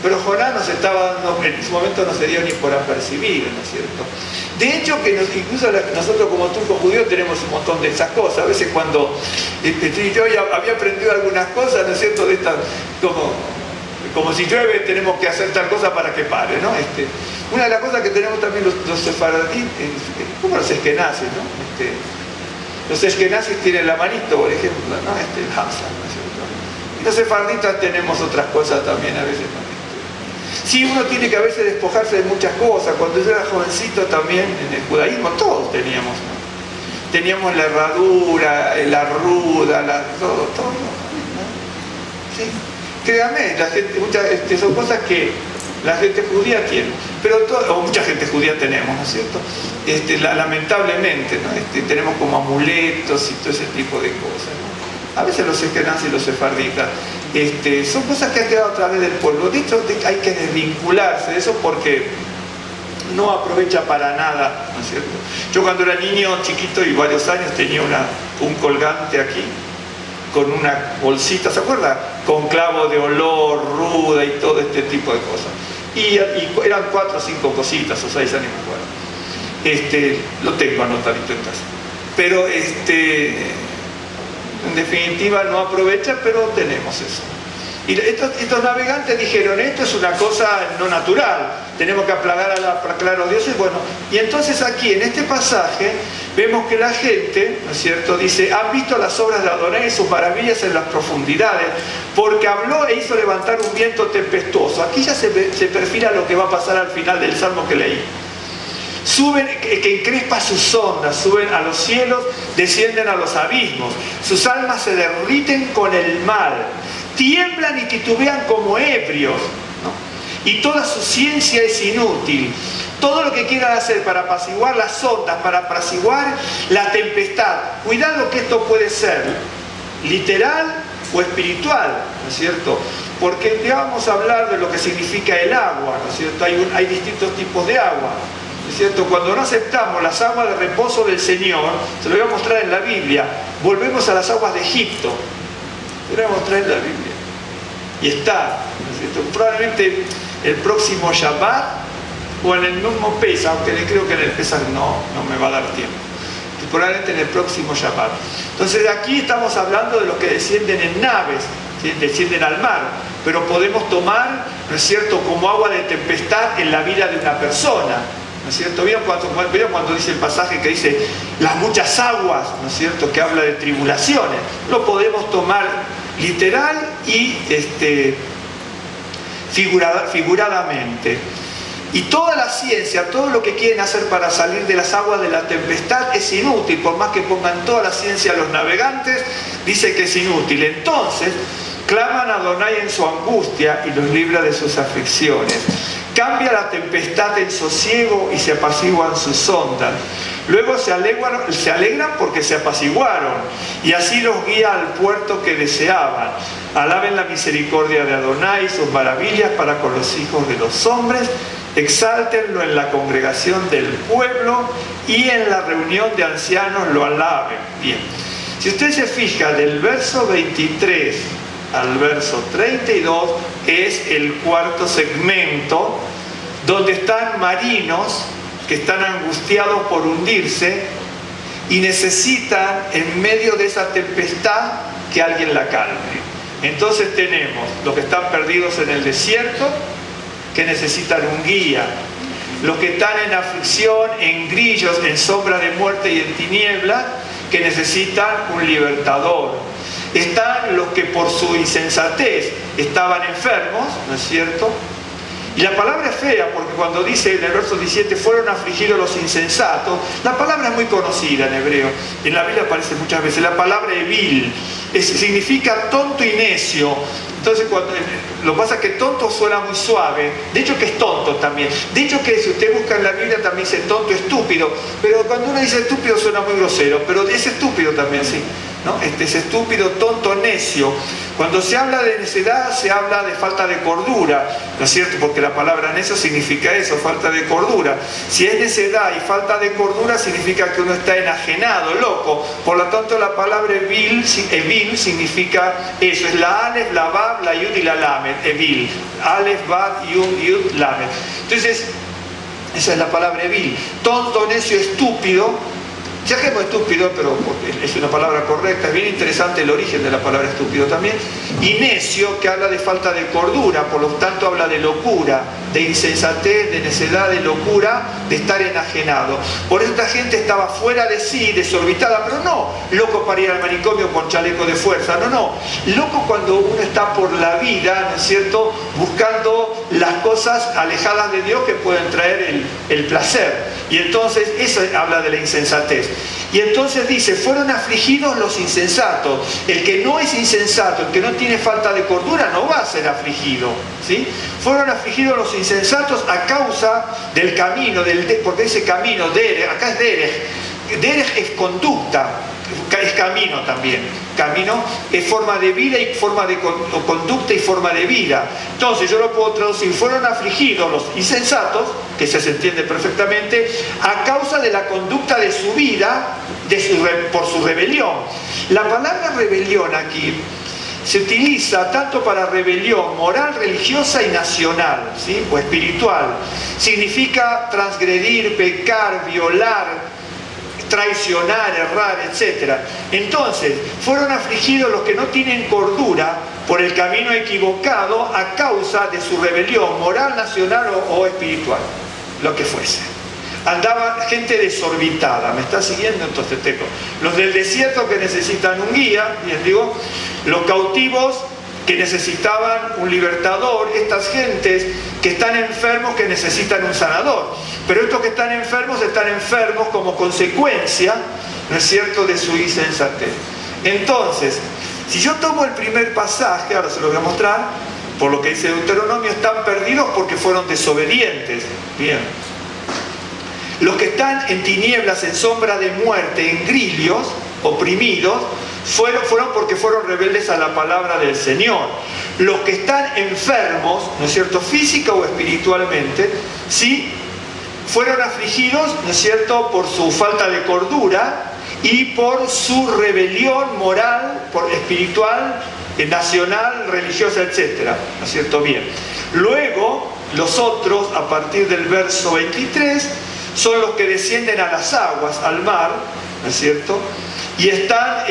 Pero Jonás nos estaba dando, en ese momento no se dio ni por apercibido, ¿no es cierto? De hecho, que incluso nosotros como turcos judíos tenemos un montón de esas cosas. A veces cuando yo ya había aprendido algunas cosas, ¿no es cierto?, de estas, como si llueve tenemos que hacer tal cosa para que pare, ¿no? Una de las cosas que tenemos también los sefaradí, como los eskenazis, ¿no? Los eskenazis tienen la manito, por ejemplo, ¿no? El hamza, ¿no es cierto? Y los sefarditas tenemos otras cosas también a veces, ¿no? Sí, uno tiene que a veces despojarse de muchas cosas. Cuando yo era jovencito también, en el judaísmo todos teníamos, ¿no? Teníamos la herradura, la ruda, todo, ¿no? Sí. Créame, la gente, son cosas que la gente judía tiene, pero o mucha gente judía tenemos, ¿no es cierto? Lamentablemente, ¿no? Tenemos como amuletos y todo ese tipo de cosas, ¿no? A veces los eskenazis y los sefarditas, son cosas que han quedado a través del pueblo. De hecho, hay que desvincularse de eso porque no aprovecha para nada, ¿no es cierto? Yo cuando era niño, chiquito y varios años, tenía un colgante aquí, con una bolsita, ¿se acuerda? Con clavo de olor, ruda y todo este tipo de cosas. Y eran 4 o 5 cositas, o 6 años, me acuerdo. Lo tengo anotadito en casa. Pero, en definitiva, no aprovecha, pero tenemos eso. Y estos navegantes dijeron, esto es una cosa no natural, tenemos que aplacar a los dioses. Bueno, y entonces aquí, en este pasaje, vemos que la gente, ¿no es cierto?, dice, han visto las obras de Adonai y sus maravillas en las profundidades, porque habló e hizo levantar un viento tempestuoso. Aquí ya se perfila lo que va a pasar al final del Salmo que leí. Suben, que encrespa sus ondas, suben a los cielos, descienden a los abismos, sus almas se derriten con el mal, tiemblan y titubean como ebrios, ¿no? Y toda su ciencia es inútil. Todo lo que quieran hacer para apaciguar las ondas, para apaciguar la tempestad, cuidado que esto puede ser literal o espiritual, ¿no es cierto? Porque ya vamos a hablar de lo que significa el agua, ¿no es cierto? Hay distintos tipos de agua, ¿no es cierto? Cuando no aceptamos las aguas de reposo del Señor, se lo voy a mostrar en la Biblia, volvemos a las aguas de Egipto. Se lo voy a mostrar en la Biblia. Y está, ¿no es cierto? Probablemente el próximo Shabbat o en el mismo Pesach, aunque creo que en el Pesach no me va a dar tiempo. Probablemente en el próximo Shabbat. Entonces aquí estamos hablando de los que descienden en naves, ¿sí? Descienden al mar, pero podemos tomar, ¿no es cierto?, como agua de tempestad en la vida de una persona, ¿no es cierto? ¿Vieron cuando dice el pasaje que dice las muchas aguas, ¿no es cierto?, que habla de tribulaciones? Lo podemos tomar literal y figuradamente. Y toda la ciencia, todo lo que quieren hacer para salir de las aguas de la tempestad es inútil, por más que pongan toda la ciencia a los navegantes, dice que es inútil. Entonces, claman a Adonai en su angustia y los libra de sus aflicciones. Cambia la tempestad en sosiego y se apaciguan sus ondas. Luego se alegran porque se apaciguaron, y así los guía al puerto que deseaban. Alaben la misericordia de Adonai, sus maravillas para con los hijos de los hombres. Exáltenlo en la congregación del pueblo y en la reunión de ancianos lo alaben. Bien, si usted se fija, del verso 23 al verso 32 es el cuarto segmento, donde están marinos que están angustiados por hundirse y necesitan, en medio de esa tempestad, que alguien la calme. Entonces tenemos los que están perdidos en el desierto, que necesitan un guía; los que están en aflicción, en grillos, en sombra de muerte y en tinieblas, que necesitan un libertador. Están los que por su insensatez estaban enfermos, ¿no es cierto? Y la palabra es fea, porque cuando dice en el verso 17, fueron afligidos los insensatos, la palabra es muy conocida en hebreo, en la Biblia aparece muchas veces, la palabra evil, significa tonto y necio. Entonces, lo que pasa es que tonto suena muy suave, de hecho que es tonto también, de hecho que si usted busca en la Biblia también dice tonto, estúpido, pero cuando uno dice estúpido suena muy grosero, pero es estúpido también, sí, ¿no? Es estúpido, tonto, necio. Cuando se habla de necedad, se habla de falta de cordura, ¿no es cierto? Porque la palabra necio significa eso, falta de cordura. Si es necedad y falta de cordura, significa que uno está enajenado, loco. Por lo tanto, la palabra evil significa eso. Es la alef, la bab, la yud y la lamed. Evil. Alef, bab, yud, lamed. Entonces, esa es la palabra evil. Tonto, necio, estúpido. Ya que es estúpido, pero es una palabra correcta, es bien interesante el origen de la palabra estúpido también. Y necio, que habla de falta de cordura, por lo tanto habla de locura, de insensatez, de necedad, de locura, de estar enajenado. Por eso esta gente estaba fuera de sí, desorbitada, pero no loco para ir al manicomio con chaleco de fuerza, no. Loco cuando uno está por la vida, ¿no es cierto?, buscando las cosas alejadas de Dios que pueden traer el placer. Y entonces eso habla de la insensatez. Y entonces dice, fueron afligidos los insensatos. El que no es insensato, el que no tiene falta de cordura, no va a ser afligido, ¿sí? Fueron afligidos los insensatos a causa del camino, porque dice camino, derech, acá es derech. Derech es conducta, es camino también. Camino es forma de vida y forma de conducta y forma de vida. Entonces yo lo puedo traducir, fueron afligidos los insensatos, que se entiende perfectamente, a causa de la conducta de su vida, por su rebelión. La palabra rebelión aquí se utiliza tanto para rebelión moral, religiosa y nacional, ¿sí?, o espiritual. Significa transgredir, pecar, violar, traicionar, errar, etc. Entonces, fueron afligidos los que no tienen cordura por el camino equivocado a causa de su rebelión moral, nacional o espiritual, lo que fuese. Andaba gente desorbitada, ¿me está siguiendo? Entonces los del desierto que necesitan un guía, bien digo, los cautivos que necesitaban un libertador, estas gentes que están enfermos que necesitan un sanador. Pero estos que están enfermos como consecuencia, ¿no es cierto?, de su insensatez. Entonces, si yo tomo el primer pasaje, ahora se lo voy a mostrar, por lo que dice Deuteronomio, están perdidos porque fueron desobedientes. Bien. Los que están en tinieblas, en sombra de muerte, en grillos, oprimidos, fueron porque fueron rebeldes a la palabra del Señor. Los que están enfermos, ¿no es cierto?, física o espiritualmente, sí, fueron afligidos, ¿no es cierto?, por su falta de cordura y por su rebelión moral, espiritual, nacional, religiosa, etc. ¿No es cierto? Bien. Luego, los otros, a partir del verso 23, son los que descienden a las aguas, al mar, ¿no es cierto?, y están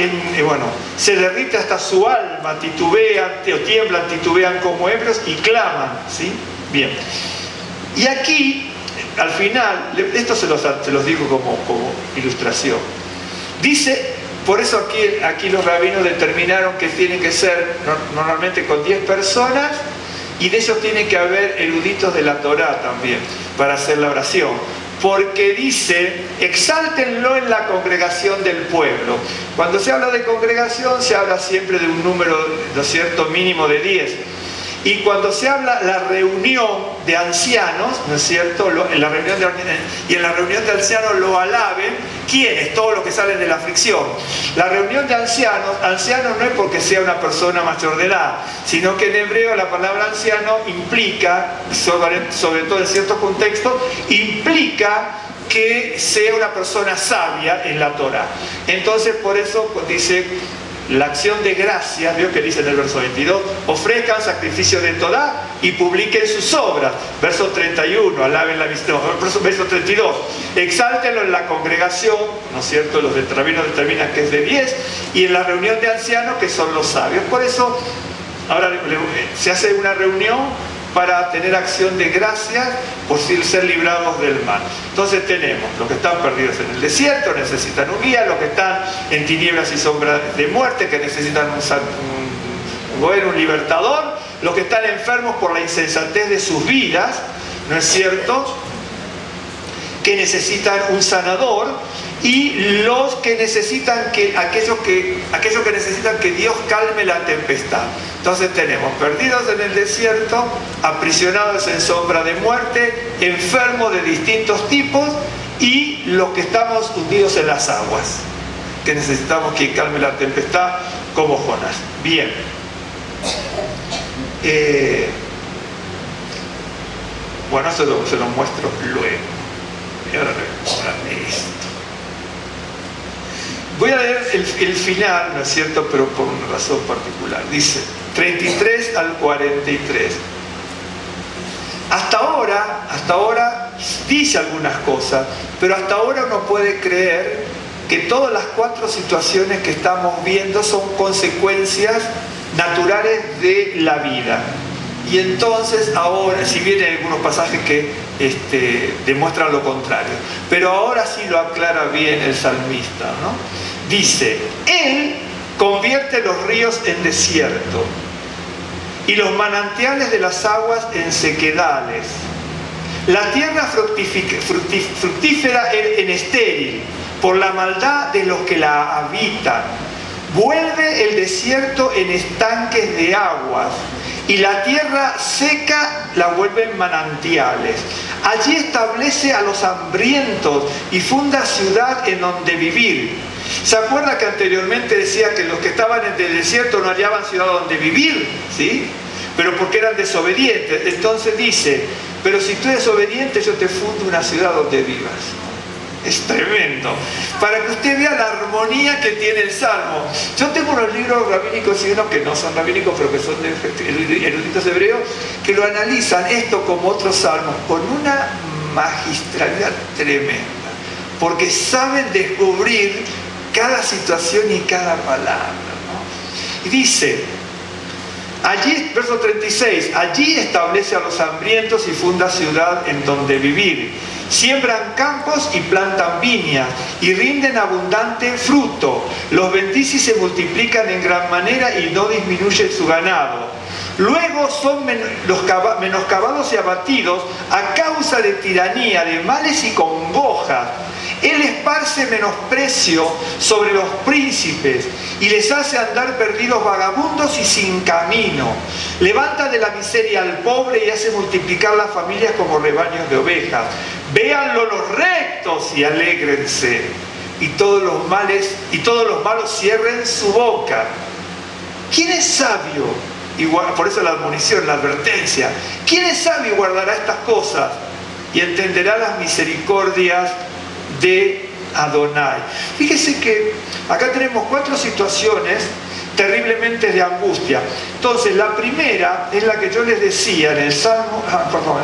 se derrite hasta su alma, titubean, o tiemblan, titubean como ebrios y claman, ¿sí? Bien. Y aquí, al final, esto se los digo como ilustración. Dice, por eso aquí los rabinos determinaron que tiene que ser normalmente con 10 personas, y de ellos tiene que haber eruditos de la Torá también, para hacer la oración. Porque dice, exáltenlo en la congregación del pueblo. Cuando se habla de congregación, se habla siempre de un número, ¿no es cierto?, mínimo de 10. Y cuando se habla la reunión de ancianos, ¿no es cierto?, en la reunión de ancianos lo alaben, ¿quiénes? Todos los que salen de la aflicción. La reunión de ancianos no es porque sea una persona mayor de edad, sino que en hebreo la palabra anciano implica, sobre todo en ciertos contextos, implica que sea una persona sabia en la Torá. Entonces, por eso dice la acción de gracia, veo que dice en el verso 22, ofrezcan sacrificio de Torá y publiquen sus obras. Verso 31, alaben la visión. Verso 32, exáltenlo en la congregación, ¿no es cierto? Los rabinos determinan que es de 10, y en la reunión de ancianos, que son los sabios. Por eso, ahora se hace una reunión para tener acción de gracia por ser librados del mal. Entonces tenemos los que están perdidos en el desierto, necesitan un guía; los que están en tinieblas y sombras de muerte, que necesitan un libertador; los que están enfermos por la insensatez de sus vidas, ¿no es cierto?, que necesitan un sanador; y los que necesitan aquellos que necesitan que Dios calme la tempestad. Entonces tenemos perdidos en el desierto, aprisionados en sombra de muerte, enfermos de distintos tipos, y los que estamos hundidos en las aguas, que necesitamos que calme la tempestad, como Jonás. Bien. Bueno, se lo muestro luego. Y ahora recuerden esto. Voy a leer el final, ¿no es cierto?, pero por una razón particular. Dice 33 al 43. Hasta ahora dice algunas cosas, pero hasta ahora uno puede creer que todas las 4 situaciones que estamos viendo son consecuencias naturales de la vida. Y entonces ahora, si bien hay algunos pasajes que demuestran lo contrario, pero ahora sí lo aclara bien el salmista, ¿no? Dice, Él convierte los ríos en desierto y los manantiales de las aguas en sequedales. La tierra fructífera en estéril por la maldad de los que la habitan. Vuelve el desierto en estanques de aguas, y la tierra seca la vuelve en manantiales. Allí establece a los hambrientos y funda ciudad en donde vivir. ¿Se acuerda que anteriormente decía que los que estaban en el desierto no hallaban ciudad donde vivir? ¿Sí? Pero porque eran desobedientes. Entonces dice, pero si tú eres obediente, yo te fundo una ciudad donde vivas. Es tremendo. Para que usted vea la armonía que tiene el Salmo. Yo tengo unos libros rabínicos y unos que no son rabínicos, pero que son de eruditos hebreos, que lo analizan esto como otros salmos con una magistralidad tremenda. Porque saben descubrir cada situación y cada palabra, ¿no? Y dice, allí, verso 36, allí establece a los hambrientos y funda ciudad en donde vivir. Siembran campos y plantan viñas y rinden abundante fruto. Los bendice y se multiplican en gran manera y no disminuye su ganado. Luego son menoscabados y abatidos a causa de tiranía, de males y congojas. Él esparce menosprecio sobre los príncipes y les hace andar perdidos, vagabundos y sin camino. Levanta de la miseria al pobre y hace multiplicar las familias como rebaños de ovejas. Véanlo los rectos y alégrense, y todos los malos cierren su boca. ¿Quién es sabio? Por eso la admonición, la advertencia. ¿Quién es sabio y guardará estas cosas y entenderá las misericordias de Adonai? Fíjese que acá tenemos 4 situaciones terriblemente de angustia. Entonces, la primera es la que yo les decía en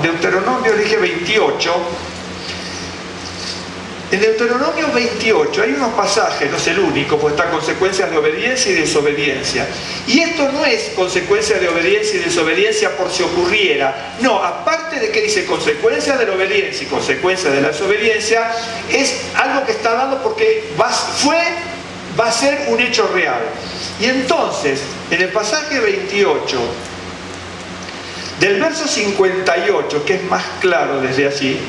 Deuteronomio, le dije 28. En Deuteronomio 28 hay unos pasajes, no es el único, pues está consecuencias de obediencia y desobediencia. Y esto no es consecuencia de obediencia y desobediencia por si ocurriera. No, aparte de que dice consecuencia de la obediencia y consecuencia de la desobediencia, es algo que está dando porque va a ser un hecho real. Y entonces, en el pasaje 28, del verso 58, que es más claro desde allí,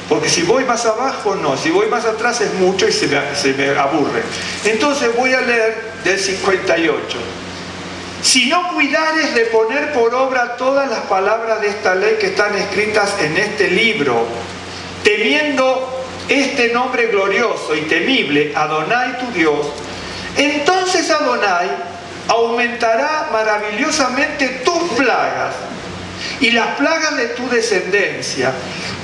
porque si voy más abajo, no. Si voy más atrás es mucho y se me aburre. Entonces voy a leer del 58. Si no cuidares de poner por obra todas las palabras de esta ley que están escritas en este libro, temiendo este nombre glorioso y temible, Adonai tu Dios, entonces Adonai aumentará maravillosamente tus plagas y las plagas de tu descendencia,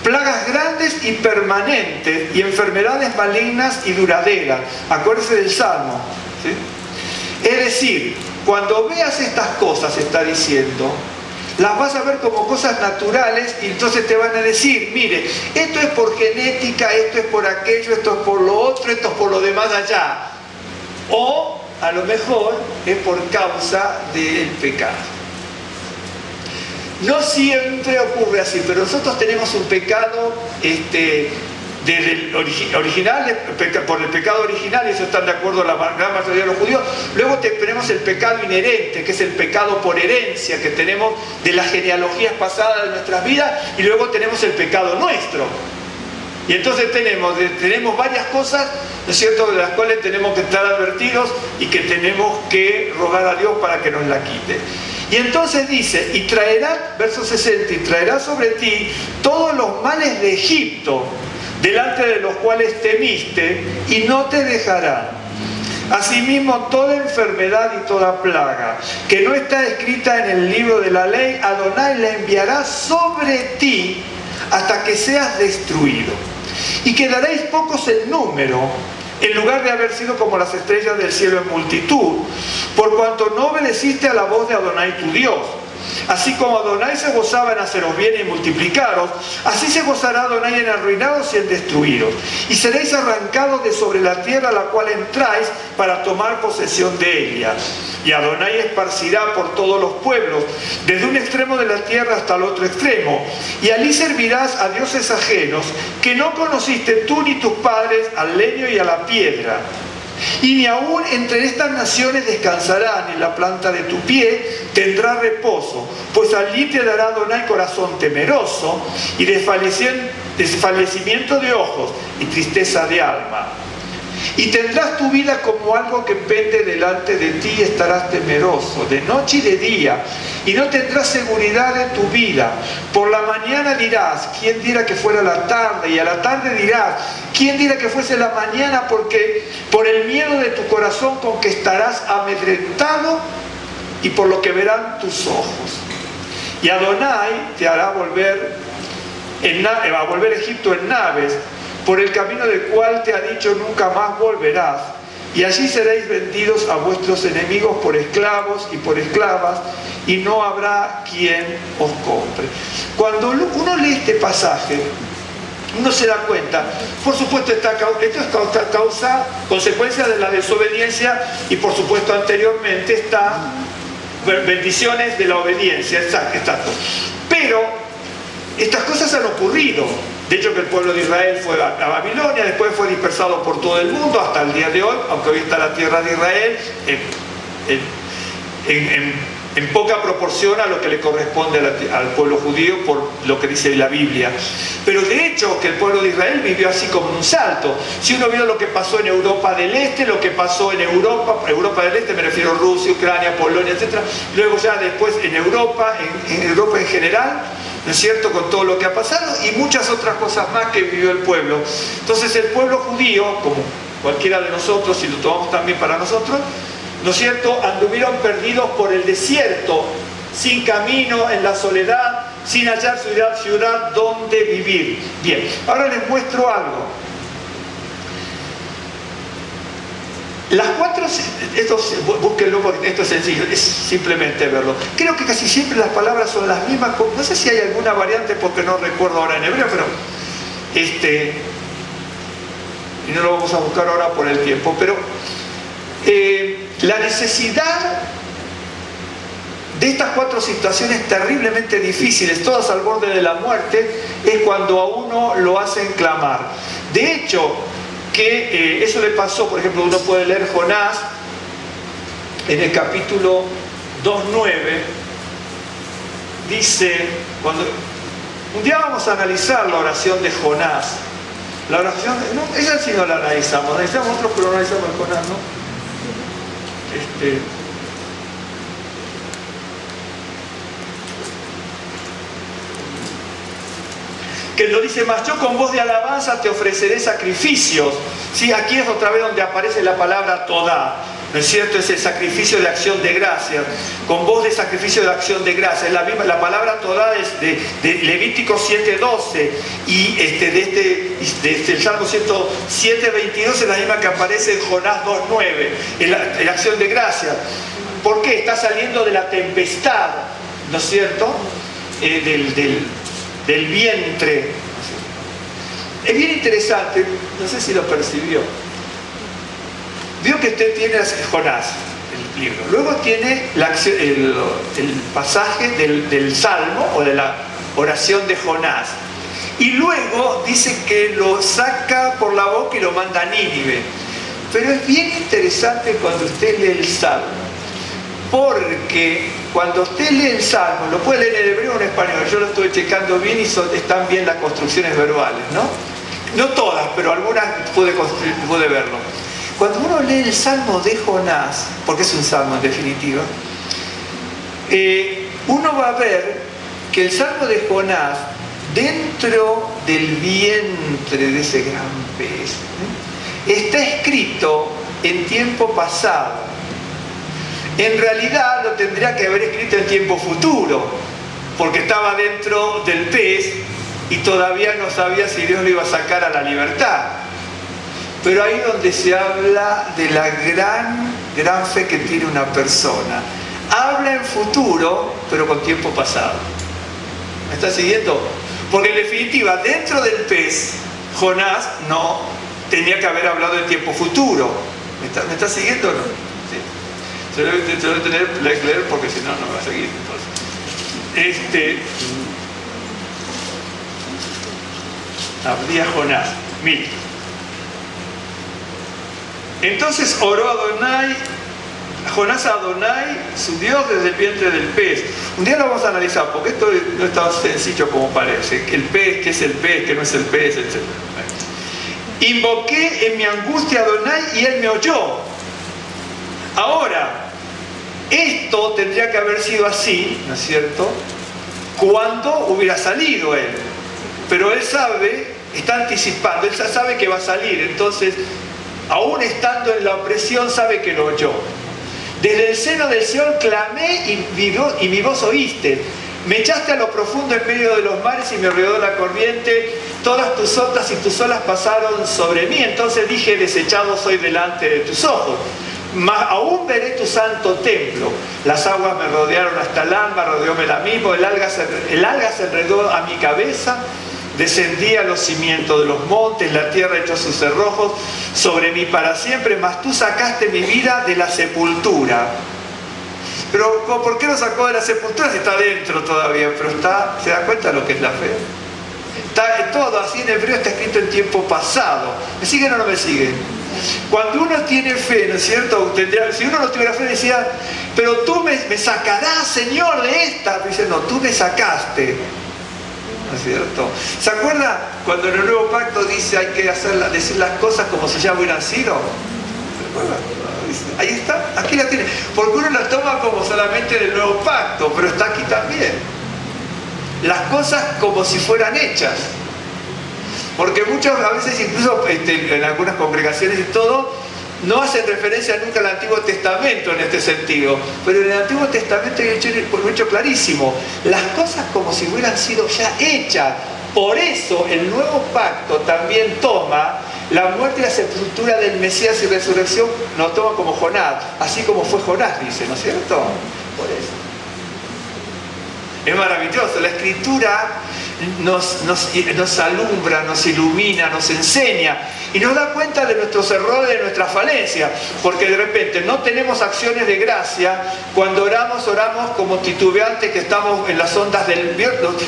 plagas grandes y permanentes y enfermedades malignas y duraderas. Acuérdese del Salmo, ¿sí? Es decir, cuando veas estas cosas, está diciendo, las vas a ver como cosas naturales y entonces te van a decir, mire, esto es por genética, esto es por aquello, esto es por lo otro, esto es por lo demás allá. O a lo mejor es por causa del pecado. No siempre ocurre así, pero nosotros tenemos un pecado desde el original, por el pecado original, y eso están de acuerdo la gran mayoría de los judíos. Luego tenemos el pecado inherente, que es el pecado por herencia que tenemos de las genealogías pasadas de nuestras vidas, y luego tenemos el pecado nuestro. Y entonces tenemos varias cosas, ¿no es cierto?, de las cuales tenemos que estar advertidos y que tenemos que rogar a Dios para que nos la quite. Y entonces dice, y traerá, verso 60, y traerá sobre ti todos los males de Egipto, delante de los cuales temiste, y no te dejarán. Asimismo, toda enfermedad y toda plaga que no está escrita en el libro de la ley, Adonai la enviará sobre ti hasta que seas destruido. Y quedaréis pocos en número, en lugar de haber sido como las estrellas del cielo en multitud, por cuanto no obedeciste a la voz de Adonai tu Dios. Así como Adonai se gozaba en haceros bien y multiplicaros, así se gozará Adonai en arruinaros y en destruiros. Y seréis arrancados de sobre la tierra a la cual entráis para tomar posesión de ella. Y Adonai esparcirá por todos los pueblos, desde un extremo de la tierra hasta el otro extremo. Y allí servirás a dioses ajenos, que no conociste tú ni tus padres, al leño y a la piedra. Y ni aún entre estas naciones descansará, ni la planta de tu pie tendrá reposo, pues allí te dará Adonai corazón temeroso y desfallecimiento de ojos y tristeza de alma. Y tendrás tu vida como algo que pende delante de ti y estarás temeroso de noche y de día, y no tendrás seguridad de tu vida. Por la mañana dirás, ¿quién diera que fuera la tarde? Y a la tarde dirás, ¿quién diera que fuese la mañana? Porque por el miedo de tu corazón con que estarás amedrentado y por lo que verán tus ojos. Y Adonai te hará volver a Egipto en naves, por el camino del cual te ha dicho nunca más volverás, y allí seréis vendidos a vuestros enemigos por esclavos y por esclavas, y no habrá quien os compre. Cuando uno lee este pasaje, uno se da cuenta, por supuesto esto es consecuencia de la desobediencia, y por supuesto anteriormente está bendiciones de la obediencia, exacto. Pero estas cosas han ocurrido. De hecho, que el pueblo de Israel fue a Babilonia, después fue dispersado por todo el mundo hasta el día de hoy, aunque hoy está la tierra de Israel en poca proporción a lo que le corresponde al pueblo judío por lo que dice la Biblia. Pero de hecho que el pueblo de Israel vivió así como en un salto. Si uno vio lo que pasó en Europa del Este, lo que pasó en Europa del Este me refiero a Rusia, Ucrania, Polonia, etc. Luego ya después en Europa en general, ¿no es cierto?, con todo lo que ha pasado y muchas otras cosas más que vivió el pueblo. Entonces el pueblo judío, como cualquiera de nosotros, si lo tomamos también para nosotros, ¿no es cierto?, anduvieron perdidos por el desierto, sin camino, en la soledad, sin hallar ciudad donde vivir. Bien, ahora les muestro algo. Las cuatro, búsquenlo porque esto es sencillo, es simplemente verlo. Creo que casi siempre las palabras son las mismas, no sé si hay alguna variante porque no recuerdo ahora en hebreo, pero y no lo vamos a buscar ahora por el tiempo, pero la necesidad de estas 4 situaciones terriblemente difíciles, todas al borde de la muerte, es cuando a uno lo hacen clamar. De hecho, que eso le pasó, por ejemplo, uno puede leer Jonás en el capítulo 2:9, dice, un día vamos a analizar la oración de Jonás. La oración, no, esa sí no la analizamos otros, pero no analizamos el Jonás, ¿no? Que lo dice más, yo con voz de alabanza te ofreceré sacrificios. ¿Sí? Aquí es otra vez donde aparece la palabra todá, ¿no es cierto? Es el sacrificio de acción de gracias, con voz de sacrificio de acción de gracias. La palabra todá es de Levítico 7:12 y el Salmo 107:22 es la misma que aparece en Jonás 2:9, en la acción de gracias. ¿Por qué? Está saliendo de la tempestad, ¿no es cierto? Del vientre. Es bien interesante, no sé si lo percibió. Vio que usted tiene Jonás, el libro. Luego tiene el pasaje del Salmo o de la oración de Jonás. Y luego dice que lo saca por la boca y lo manda a Nínive. Pero es bien interesante cuando usted lee el Salmo, porque cuando usted lee el Salmo, lo puede leer en hebreo o en español, yo lo estuve checando bien y están bien las construcciones verbales, ¿no? No todas, pero algunas pude verlo. Cuando uno lee el Salmo de Jonás, porque es un Salmo en definitiva, uno va a ver que el Salmo de Jonás, dentro del vientre de ese gran pez, está escrito en tiempo pasado. En realidad lo tendría que haber escrito en tiempo futuro, porque estaba dentro del pez y todavía no sabía si Dios lo iba a sacar a la libertad. Pero ahí donde se habla de la gran fe que tiene una persona. Habla en futuro, pero con tiempo pasado. ¿Me está siguiendo? Porque en definitiva, dentro del pez, Jonás no tenía que haber hablado en tiempo futuro. ¿Me está siguiendo o no? Sí. Se lo voy a tener que leer porque si no, no me va a seguir. Entonces, habría Jonás. Mira. Entonces oró Jonás a Adonai, su Dios, desde el vientre del pez. Un día lo vamos a analizar, porque esto no es tan sencillo como parece. El pez, ¿qué es el pez? ¿Qué no es el pez? Etc. Invoqué en mi angustia a Adonai y él me oyó. Ahora, esto tendría que haber sido así, ¿no es cierto?, cuando hubiera salido él. Pero él está anticipando, él sabe que va a salir. Entonces, aún estando en la opresión, sabe que lo oyó. Desde el seno del Seol clamé y mi voz oíste. Me echaste a lo profundo en medio de los mares y me rodeó la corriente. Todas tus ondas y tus olas pasaron sobre mí. Entonces dije, desechado soy delante de tus ojos. Mas aún veré tu santo templo. Las aguas me rodearon hasta el alma, rodeóme la misma. El alga se enredó a mi cabeza. Descendí a los cimientos de los montes, la tierra echó sus cerrojos sobre mí para siempre, mas tú sacaste mi vida de la sepultura. Pero ¿por qué lo sacó de la sepultura si está dentro todavía? Pero ¿se da cuenta de lo que es la fe? Está todo así en hebreo, está escrito en tiempo pasado. ¿Me siguen o no me siguen? Cuando uno tiene fe, ¿no es cierto? Si uno no tuviera fe decía, pero tú me sacarás, Señor, de esta. Pero dice, no, tú me sacaste. ¿No es cierto? ¿Se acuerda cuando en el nuevo pacto dice hay que decir las cosas como si ya hubieran sido? ¿Se acuerda? Ahí está, aquí la tiene. Porque uno la toma como solamente del nuevo pacto, pero está aquí también. Las cosas como si fueran hechas. Porque muchas veces, incluso en algunas congregaciones y todo, no hacen referencia nunca al Antiguo Testamento en este sentido, pero en el Antiguo Testamento hay un hecho clarísimo, las cosas como si hubieran sido ya hechas. Por eso el nuevo pacto también toma la muerte y la sepultura del Mesías y resurrección, lo toma como Jonás, así como fue Jonás, dice, ¿no es cierto? Por eso. Es maravilloso, la Escritura nos alumbra, nos ilumina, nos enseña y nos da cuenta de nuestros errores, de nuestras falencias, porque de repente no tenemos acciones de gracia. Cuando oramos como titubeantes que estamos en las ondas del...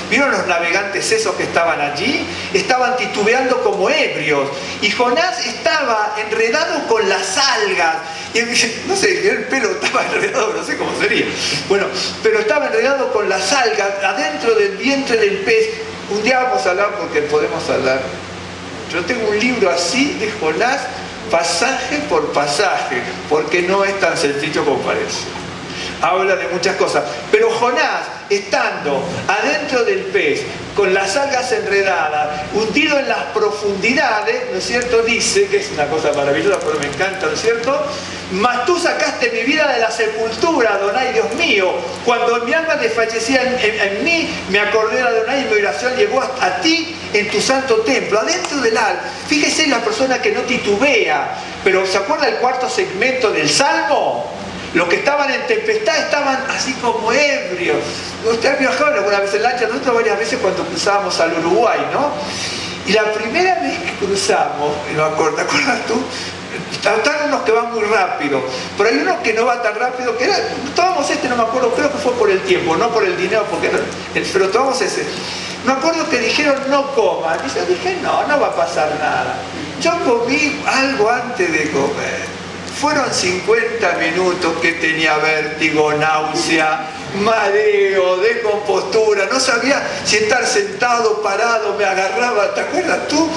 ¿Vieron los navegantes esos que estaban allí? Estaban titubeando como ebrios, y Jonás estaba enredado con las algas, y no sé, el pelo estaba enredado, no sé cómo sería, bueno, pero estaba enredado con las algas adentro del vientre del pez. Un día vamos a hablar, porque podemos hablar. Yo tengo un libro así de Jonás, pasaje por pasaje, porque no es tan sencillo como parece. Habla de muchas cosas, pero Jonás, estando adentro del pez, con las algas enredadas, hundido en las profundidades, ¿no es cierto? Dice, que es una cosa maravillosa, pero me encanta, ¿no es cierto? Mas tú sacaste mi vida de la sepultura, Adonai, Dios mío. Cuando mi alma desfallecía en mí, me acordé de Adonai, y mi oración llegó a ti en tu santo templo, adentro del alma. Fíjese la persona que no titubea. Pero ¿se acuerda el cuarto segmento del Salmo? Los que estaban en tempestad estaban así como ebrios. Ustedes viajaron alguna vez en lancha, nosotros varias veces cuando cruzábamos al Uruguay, ¿no? Y la primera vez que cruzamos, ¿te acuerdas tú? Están unos que van muy rápido, pero hay unos que no va tan rápido, que era, tomamos no me acuerdo, creo que fue por el tiempo, no por el dinero, porque no, pero tomamos ese. Me acuerdo que dijeron no coman, y yo dije no va a pasar nada. Yo comí algo antes de comer. Fueron 50 minutos que tenía vértigo, náusea, mareo, descompostura, no sabía si estar sentado, parado, me agarraba, ¿te acuerdas tú?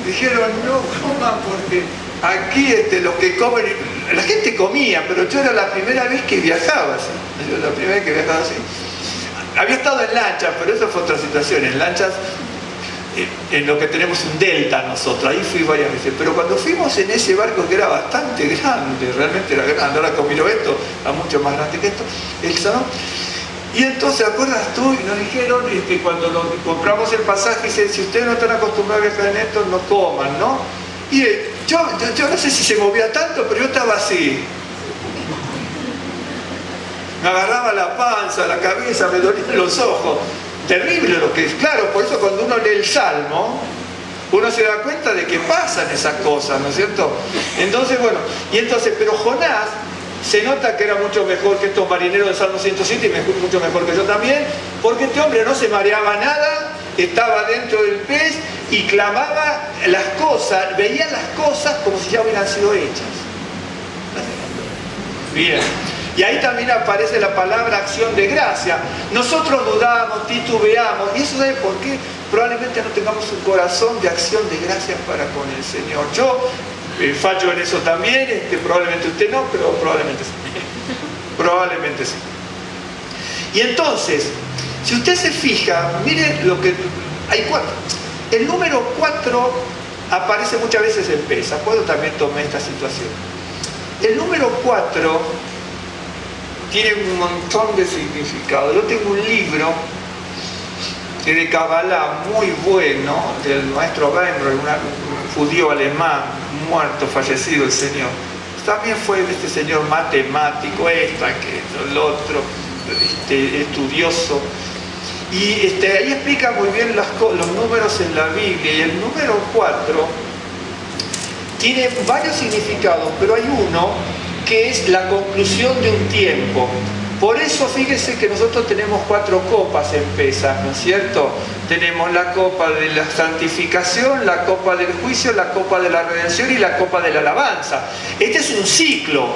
Dijeron no coman porque aquí los que comen, la gente comía, pero yo era la primera vez que viajaba así. Había estado en lanchas, pero eso fue otra situación. En lanchas, en lo que tenemos un delta nosotros, ahí fui varias veces. Pero cuando fuimos en ese barco que era bastante grande, realmente era grande, ahora que miro esto, era mucho más grande que esto, el salón. Y entonces, ¿acuerdas tú? Y nos dijeron que cuando compramos el pasaje, dicen, si ustedes no están acostumbrados a viajar en esto, no coman, ¿no? Y yo no sé si se movía tanto, pero yo estaba así. Me agarraba la panza, la cabeza, me dolían los ojos. Terrible lo que es. Claro, por eso cuando uno lee el Salmo, uno se da cuenta de que pasan esas cosas, ¿no es cierto? Entonces, bueno, pero Jonás se nota que era mucho mejor que estos marineros del Salmo 107 y mucho mejor que yo también, porque este hombre no se mareaba nada, estaba dentro del pez y clamaba las cosas, veía las cosas como si ya hubieran sido hechas. Bien. Y ahí también aparece la palabra acción de gracia. Nosotros dudamos, titubeamos, y eso ¿sabe por qué? Probablemente no tengamos un corazón de acción de gracias para con el Señor. Yo fallo en eso también, probablemente usted no, pero probablemente sí. Probablemente sí. Y entonces, si usted se fija, mire lo que... hay 4. El número 4 aparece muchas veces en Pesa. Puedo también tomar esta situación. El número 4 tiene un montón de significado. Yo tengo un libro de Kabbalah muy bueno del maestro Weinberg, un judío alemán, muerto, fallecido el señor. También fue este señor matemático, el otro, estudioso. Y ahí explica muy bien los números en la Biblia. Y el número 4 tiene varios significados, pero hay uno que es la conclusión de un tiempo. Por eso fíjese que nosotros tenemos 4 copas en Pesaj, ¿no es cierto? Tenemos la copa de la santificación, la copa del juicio, la copa de la redención y la copa de la alabanza. Este es un ciclo.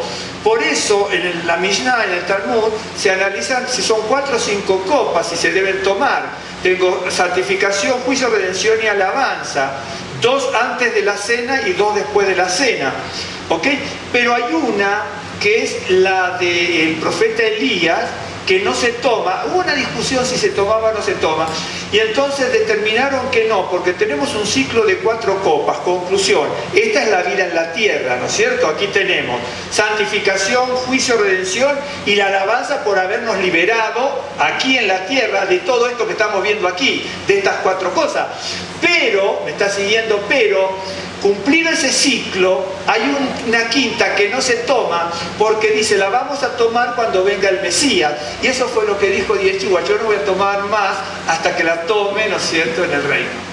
Por eso en la Mishnah, en el Talmud, se analizan si son 4 o 5 copas y se deben tomar. Tengo santificación, juicio, redención y alabanza. 2 antes de la cena y 2 después de la cena. ¿Ok? Pero hay una que es la del profeta Elías, que no se toma. Hubo una discusión si se tomaba o no se toma, y entonces determinaron que no, porque tenemos un ciclo de 4 copas. Conclusión, esta es la vida en la tierra, ¿no es cierto? Aquí tenemos santificación, juicio, redención y la alabanza por habernos liberado aquí en la tierra de todo esto que estamos viendo aquí, de estas 4 cosas. Pero, me está siguiendo, pero Cumplido ese ciclo, hay una quinta que no se toma porque dice, la vamos a tomar cuando venga el Mesías. Y eso fue lo que dijo Yeshua, yo no voy a tomar más hasta que la tome, ¿no es cierto?, en el reino.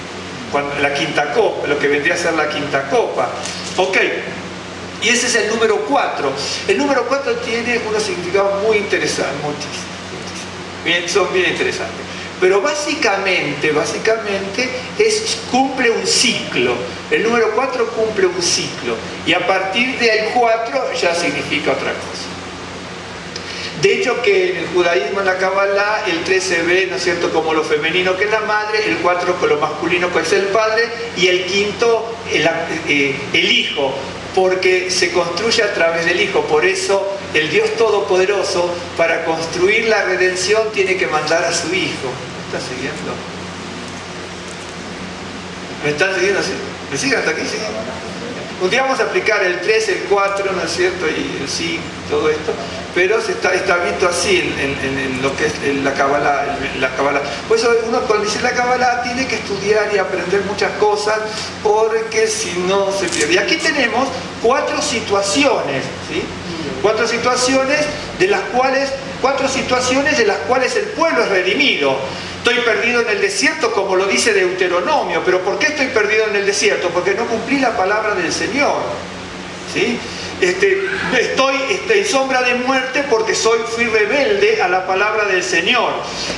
Cuando, la quinta copa, lo que vendría a ser la quinta copa. Ok, y ese es el número 4. El número 4 tiene unos significados muy interesantes, son bien interesantes. Pero básicamente cumple un ciclo. El número 4 cumple un ciclo. Y a partir del 4 ya significa otra cosa. De hecho que en el judaísmo, en la Kabbalah, el 3 se ve, ¿no es cierto?, como lo femenino que es la madre, el 4 con lo masculino que es el padre, y el quinto el hijo, porque se construye a través del hijo. Por eso el Dios Todopoderoso, para construir la redención, tiene que mandar a su hijo. ¿Me están siguiendo? ¿Me están siguiendo? ¿Sí? ¿Me siguen hasta aquí? ¿Sí? Un día vamos a aplicar el 3, el 4, ¿no es cierto? Y el 5, todo esto. Pero está visto así en lo que es la Kabbalah. Por eso uno, cuando dice la Kabbalah, tiene que estudiar y aprender muchas cosas, porque si no se pierde. Y aquí tenemos 4 situaciones, ¿sí? 4 situaciones de las cuales el pueblo es redimido. Estoy perdido en el desierto, como lo dice Deuteronomio. ¿Pero por qué estoy perdido en el desierto? Porque no cumplí la palabra del Señor, ¿sí? Estoy en sombra de muerte porque fui rebelde a la palabra del Señor.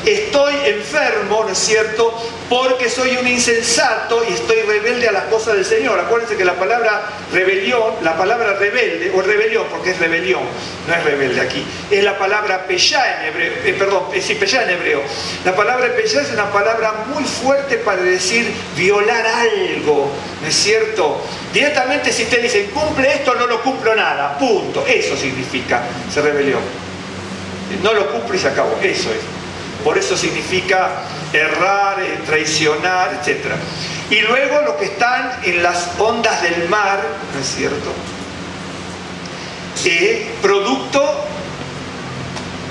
Estoy enfermo, ¿no es cierto?, porque soy un insensato y estoy rebelde a las cosas del Señor. Acuérdense que la palabra rebelión, la palabra rebelde, o rebelión, porque es rebelión, no es rebelde aquí, es la palabra peyá en hebreo, peyá en hebreo. La palabra peyá es una palabra muy fuerte para decir violar algo, ¿no es cierto? Directamente, si te dicen cumple esto, no lo cumplo nada, punto. Eso significa ser rebelión. No lo cumplo y se acabó, eso es. Por eso significa errar, traicionar, etc. Y luego los que están en las ondas del mar, ¿no es cierto?, producto,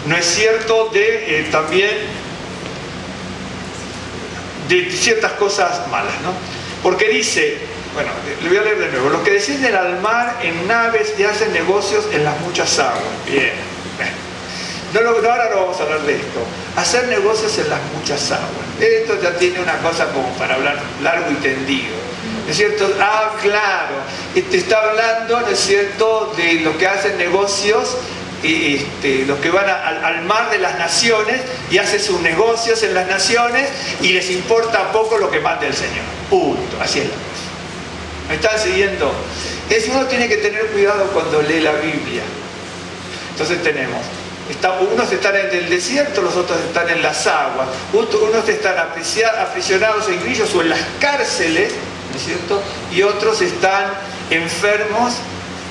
¿no es cierto?, de también de ciertas cosas malas, ¿no? Porque dice, bueno, le voy a leer de nuevo, los que descienden al mar en naves y hacen negocios en las muchas aguas. Bien. Ahora no vamos a hablar de esto. Hacer negocios en las muchas aguas. Esto ya tiene una cosa como para hablar largo y tendido. ¿No es cierto? Ah, claro. Te está hablando, ¿no es cierto?, de los que hacen negocios, los que van al mar de las naciones y hacen sus negocios en las naciones y les importa poco lo que mande el Señor. Punto. Así es la cosa. ¿Me están siguiendo? Uno tiene que tener cuidado cuando lee la Biblia. Entonces tenemos, unos están en el desierto, los otros están en las aguas, unos están aprisionados en grillos o en las cárceles, ¿no es cierto?, y otros están enfermos.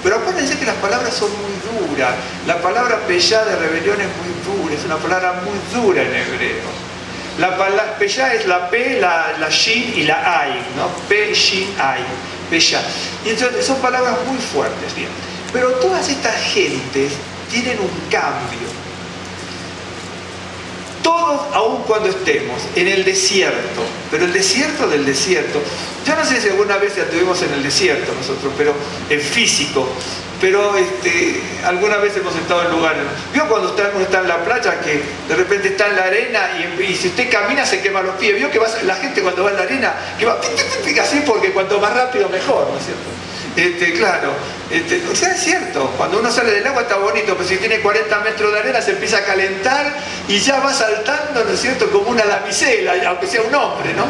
Pero acuérdense que las palabras son muy duras. La palabra peyá de rebelión es muy dura, es una palabra muy dura en hebreo. La peyá es la P, la Shin y la Ay, ¿no? P, Shin, Ay, peyá. Y entonces son palabras muy fuertes, bien. Pero todas estas gentes tienen un cambio. Todos, aun cuando estemos en el desierto, pero el desierto del desierto, yo no sé si alguna vez ya estuvimos en el desierto nosotros, pero en físico, pero alguna vez hemos estado en lugares. ¿Vio cuando uno está en la playa que de repente está en la arena y si usted camina se quema los pies? ¿Vio que la gente cuando va en la arena que va así porque cuanto más rápido mejor, ¿no es cierto? Claro, o sea, es cierto, cuando uno sale del agua está bonito, pero si tiene 40 metros de arena se empieza a calentar y ya va saltando, ¿no es cierto?, como una damisela, aunque sea un hombre, ¿no?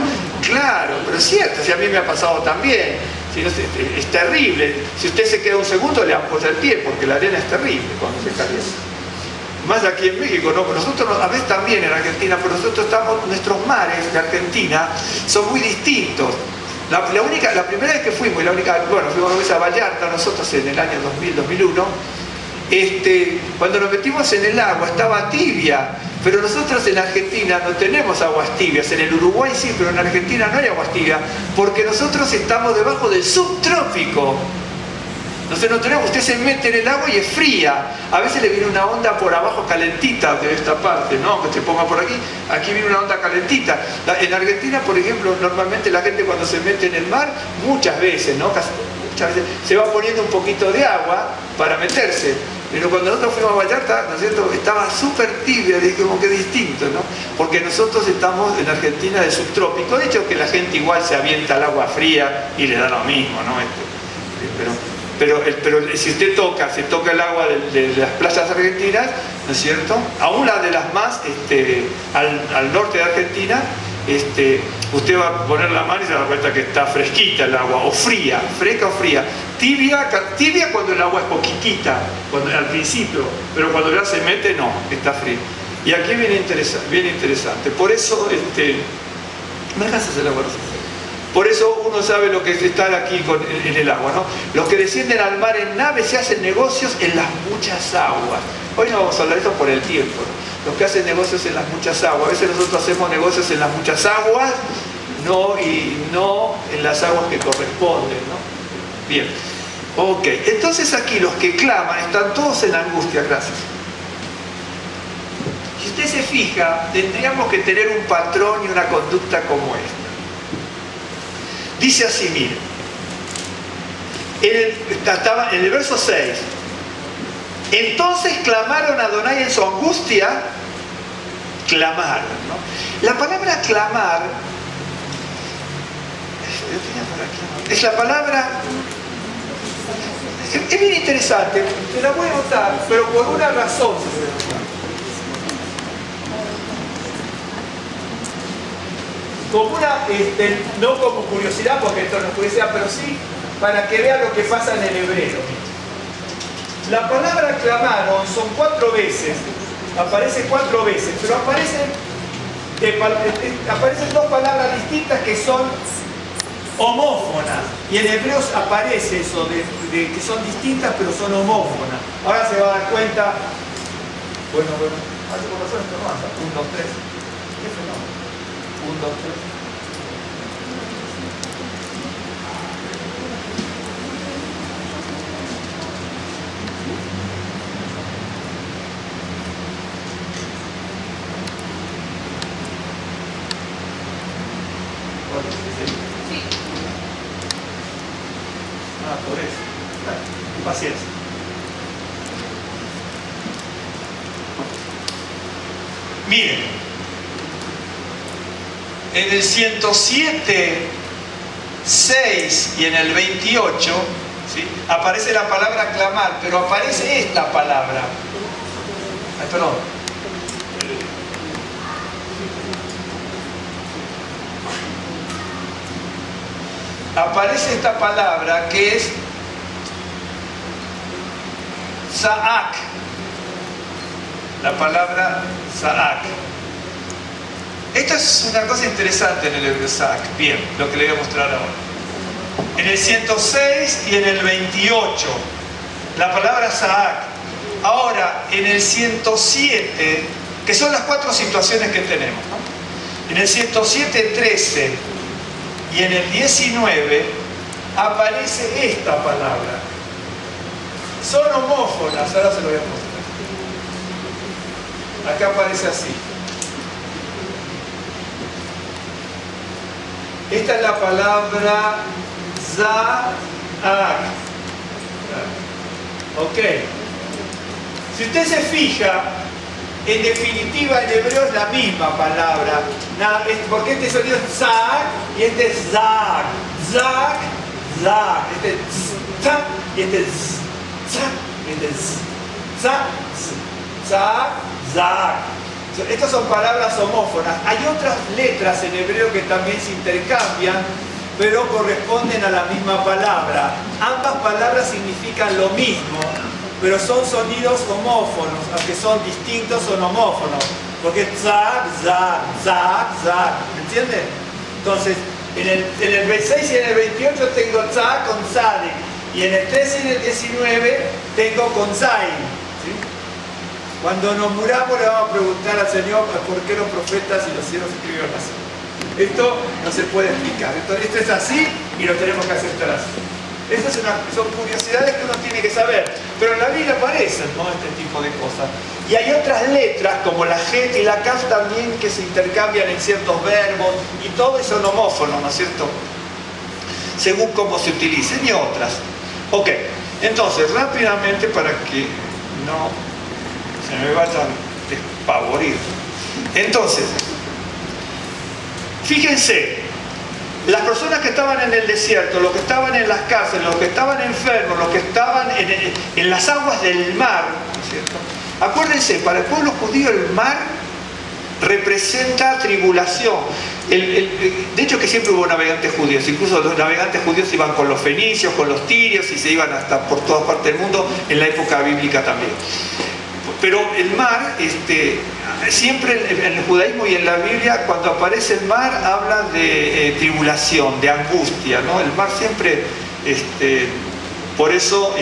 Claro, pero es cierto, si a mí me ha pasado también, si no, es terrible. Si usted se queda un segundo le ampolla el pie, porque la arena es terrible cuando se calienta. Más aquí en México, ¿no? Nosotros, a veces también en Argentina, pero nosotros nuestros mares de Argentina son muy distintos. La primera vez que fuimos, fuimos una vez a Vallarta nosotros en el año 2000-2001, cuando nos metimos en el agua estaba tibia, pero nosotros en Argentina no tenemos aguas tibias. En el Uruguay sí, pero en Argentina no hay aguas tibias, porque nosotros estamos debajo del subtrópico. Entonces no tenemos, usted se mete en el agua y es fría. A veces le viene una onda por abajo calentita de esta parte, ¿no? Que se ponga por aquí, aquí viene una onda calentita. En Argentina, por ejemplo, normalmente la gente cuando se mete en el mar, muchas veces, ¿no? Muchas veces se va poniendo un poquito de agua para meterse. Pero cuando nosotros fuimos a Vallarta, ¿no es cierto?, estaba súper tibia, como que distinto, ¿no? Porque nosotros estamos en Argentina de subtrópico. De hecho, que la gente igual se avienta al agua fría y le da lo mismo, ¿no? Pero si usted se toca el agua de las playas argentinas, ¿no es cierto?, aún la de las más al norte de Argentina, usted va a poner la mano y se da cuenta que está fresquita el agua, o fría, fresca o fría. Tibia cuando el agua es poquitita, al principio, pero cuando ya se mete, no, está fría. Y aquí viene interesante. Por eso, ¿me dejas hacer la agua? Por eso uno sabe lo que es estar aquí en el agua, ¿no? Los que descienden al mar en nave se hacen negocios en las muchas aguas. Hoy no vamos a hablar de esto por el tiempo, ¿no? Los que hacen negocios en las muchas aguas. A veces nosotros hacemos negocios en las muchas aguas, no en las aguas que corresponden, ¿no? Bien. Ok. Entonces aquí los que claman están todos en angustia. Gracias. Si usted se fija, tendríamos que tener un patrón y una conducta como esta. Dice así, miren, en el verso 6, entonces clamaron a Adonai en su angustia, clamaron, ¿no? La palabra clamar, es la palabra, es bien interesante, te la voy a notar, pero por una razón. Como no como curiosidad, porque esto no es curiosidad, pero sí para que vea lo que pasa en el hebreo. La palabra clamaron son 4 veces, aparece 4 veces, pero aparecen 2 palabras distintas que son homófonas. Y en hebreos aparece eso, de que son distintas pero son homófonas. Ahora se va a dar cuenta, bueno, hace por razón esto no pasa, 1, 2, 3, ¿qué fenómeno? 1, 2, 3. Por eso. Paciencia. Miren, en el 107, 6 y en el 28, ¿sí?, aparece la palabra clamar, pero aparece esta palabra. Ay, perdón. Aparece esta palabra que es Za'ak. La palabra Za'ak. Esta es una cosa interesante en el hebreo Za'ak. Bien, lo que le voy a mostrar ahora. En el 106 y en el 28, la palabra Za'ak. Ahora, en el 107, que son las 4 situaciones que tenemos, ¿no? En el 107, 13 y en el 19 aparece esta palabra. Son homófonas, ahora se lo voy a mostrar. Acá aparece así. Esta es la palabra Za'ak. Ok. Si usted se fija, en definitiva en hebreo es la misma palabra. Porque este sonido es Za'ak y este es Za'ak. Za'ak, Za'ak. Este es Za'ak y este es Za'ak y este es Za'ak, Za'ak, Za'ak. Estas son palabras homófonas. Hay otras letras en hebreo que también se intercambian, pero corresponden a la misma palabra. Ambas palabras significan lo mismo, pero son sonidos homófonos, aunque son distintos, son homófonos. Porque Za'ak, Za'ak, Za'ak, Za'ak. ¿Me entienden? Entonces, en el 26 y en el 28 tengo Za'ak con Zadik. Y en el 13 y en el 19 tengo con Zain. ¿Sí? Cuando nos muramos le vamos a preguntar al Señor por qué los profetas y los cielos escribieron así. Esto no se puede explicar. Esto es así y lo tenemos que aceptar así. Son curiosidades que uno tiene que saber. Pero en la Biblia aparecen, ¿no?, este tipo de cosas. Y hay otras letras, como la Het y la Kaf también, que se intercambian en ciertos verbos, y todo es son homófonos, ¿no es cierto?, según cómo se utilicen, y otras. Ok, entonces, rápidamente, para que no se me vayan despavoridos. Entonces, fíjense, las personas que estaban en el desierto, los que estaban en las cárceles, los que estaban enfermos, los que estaban en las aguas del mar, ¿no es cierto? Acuérdense, para el pueblo judío el mar representa tribulación. De hecho que siempre hubo navegantes judíos, incluso los navegantes judíos iban con los fenicios, con los tirios, y se iban hasta por todas partes del mundo en la época bíblica también. Pero el mar, siempre en el judaísmo y en la Biblia, cuando aparece el mar, habla de tribulación, de angustia, ¿no? El mar siempre, por eso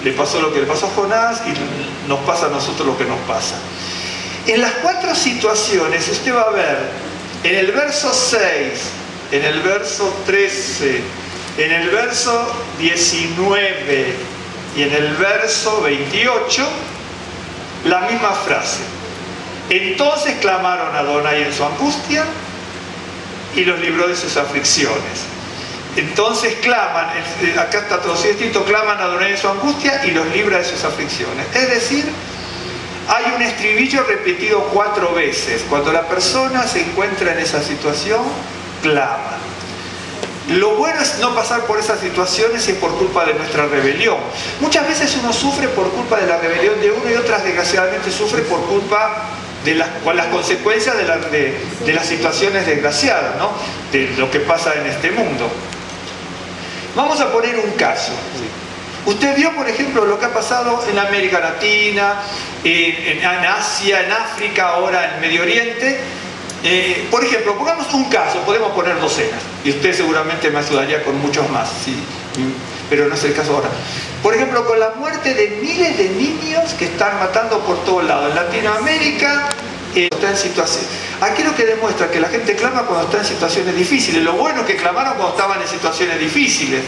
le pasó lo que le pasó a Jonás y nos pasa a nosotros lo que nos pasa. En las 4 situaciones usted va a ver, en el verso 6, en el verso 13, en el verso 19 y en el verso 28, la misma frase. Entonces clamaron a Adonai en su angustia y los libró de sus aflicciones. Entonces claman, acá está todo distinto, claman a Adonai en su angustia y los libra de sus aflicciones. Es decir, hay un estribillo repetido 4 veces. Cuando la persona se encuentra en esa situación, clama. Lo bueno es no pasar por esas situaciones si es por culpa de nuestra rebelión. Muchas veces uno sufre por culpa de la rebelión de uno y otras desgraciadamente sufre por culpa de las consecuencias de las situaciones desgraciadas, ¿no?, de lo que pasa en este mundo. Vamos a poner un caso. Usted vio, por ejemplo, lo que ha pasado en América Latina, en Asia, en África, ahora en Medio Oriente. Por ejemplo, pongamos un caso, podemos poner docenas, y usted seguramente me ayudaría con muchos más, ¿sí?, pero no es el caso ahora. Por ejemplo, con la muerte de miles de niños que están matando por todos lados. En Latinoamérica está en situación. Aquí lo que demuestra que la gente clama cuando está en situaciones difíciles. Lo bueno es que clamaron cuando estaban en situaciones difíciles.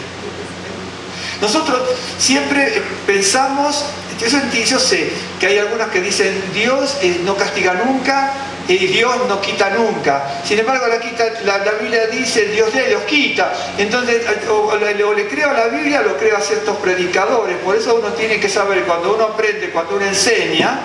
Nosotros siempre pensamos, yo sé que hay algunas que dicen Dios no castiga nunca y Dios no quita nunca. Sin embargo, la Biblia dice Dios de Dios quita. Entonces, o le creo a la Biblia o lo creo a ciertos predicadores. Por eso uno tiene que saber, cuando uno aprende, cuando uno enseña,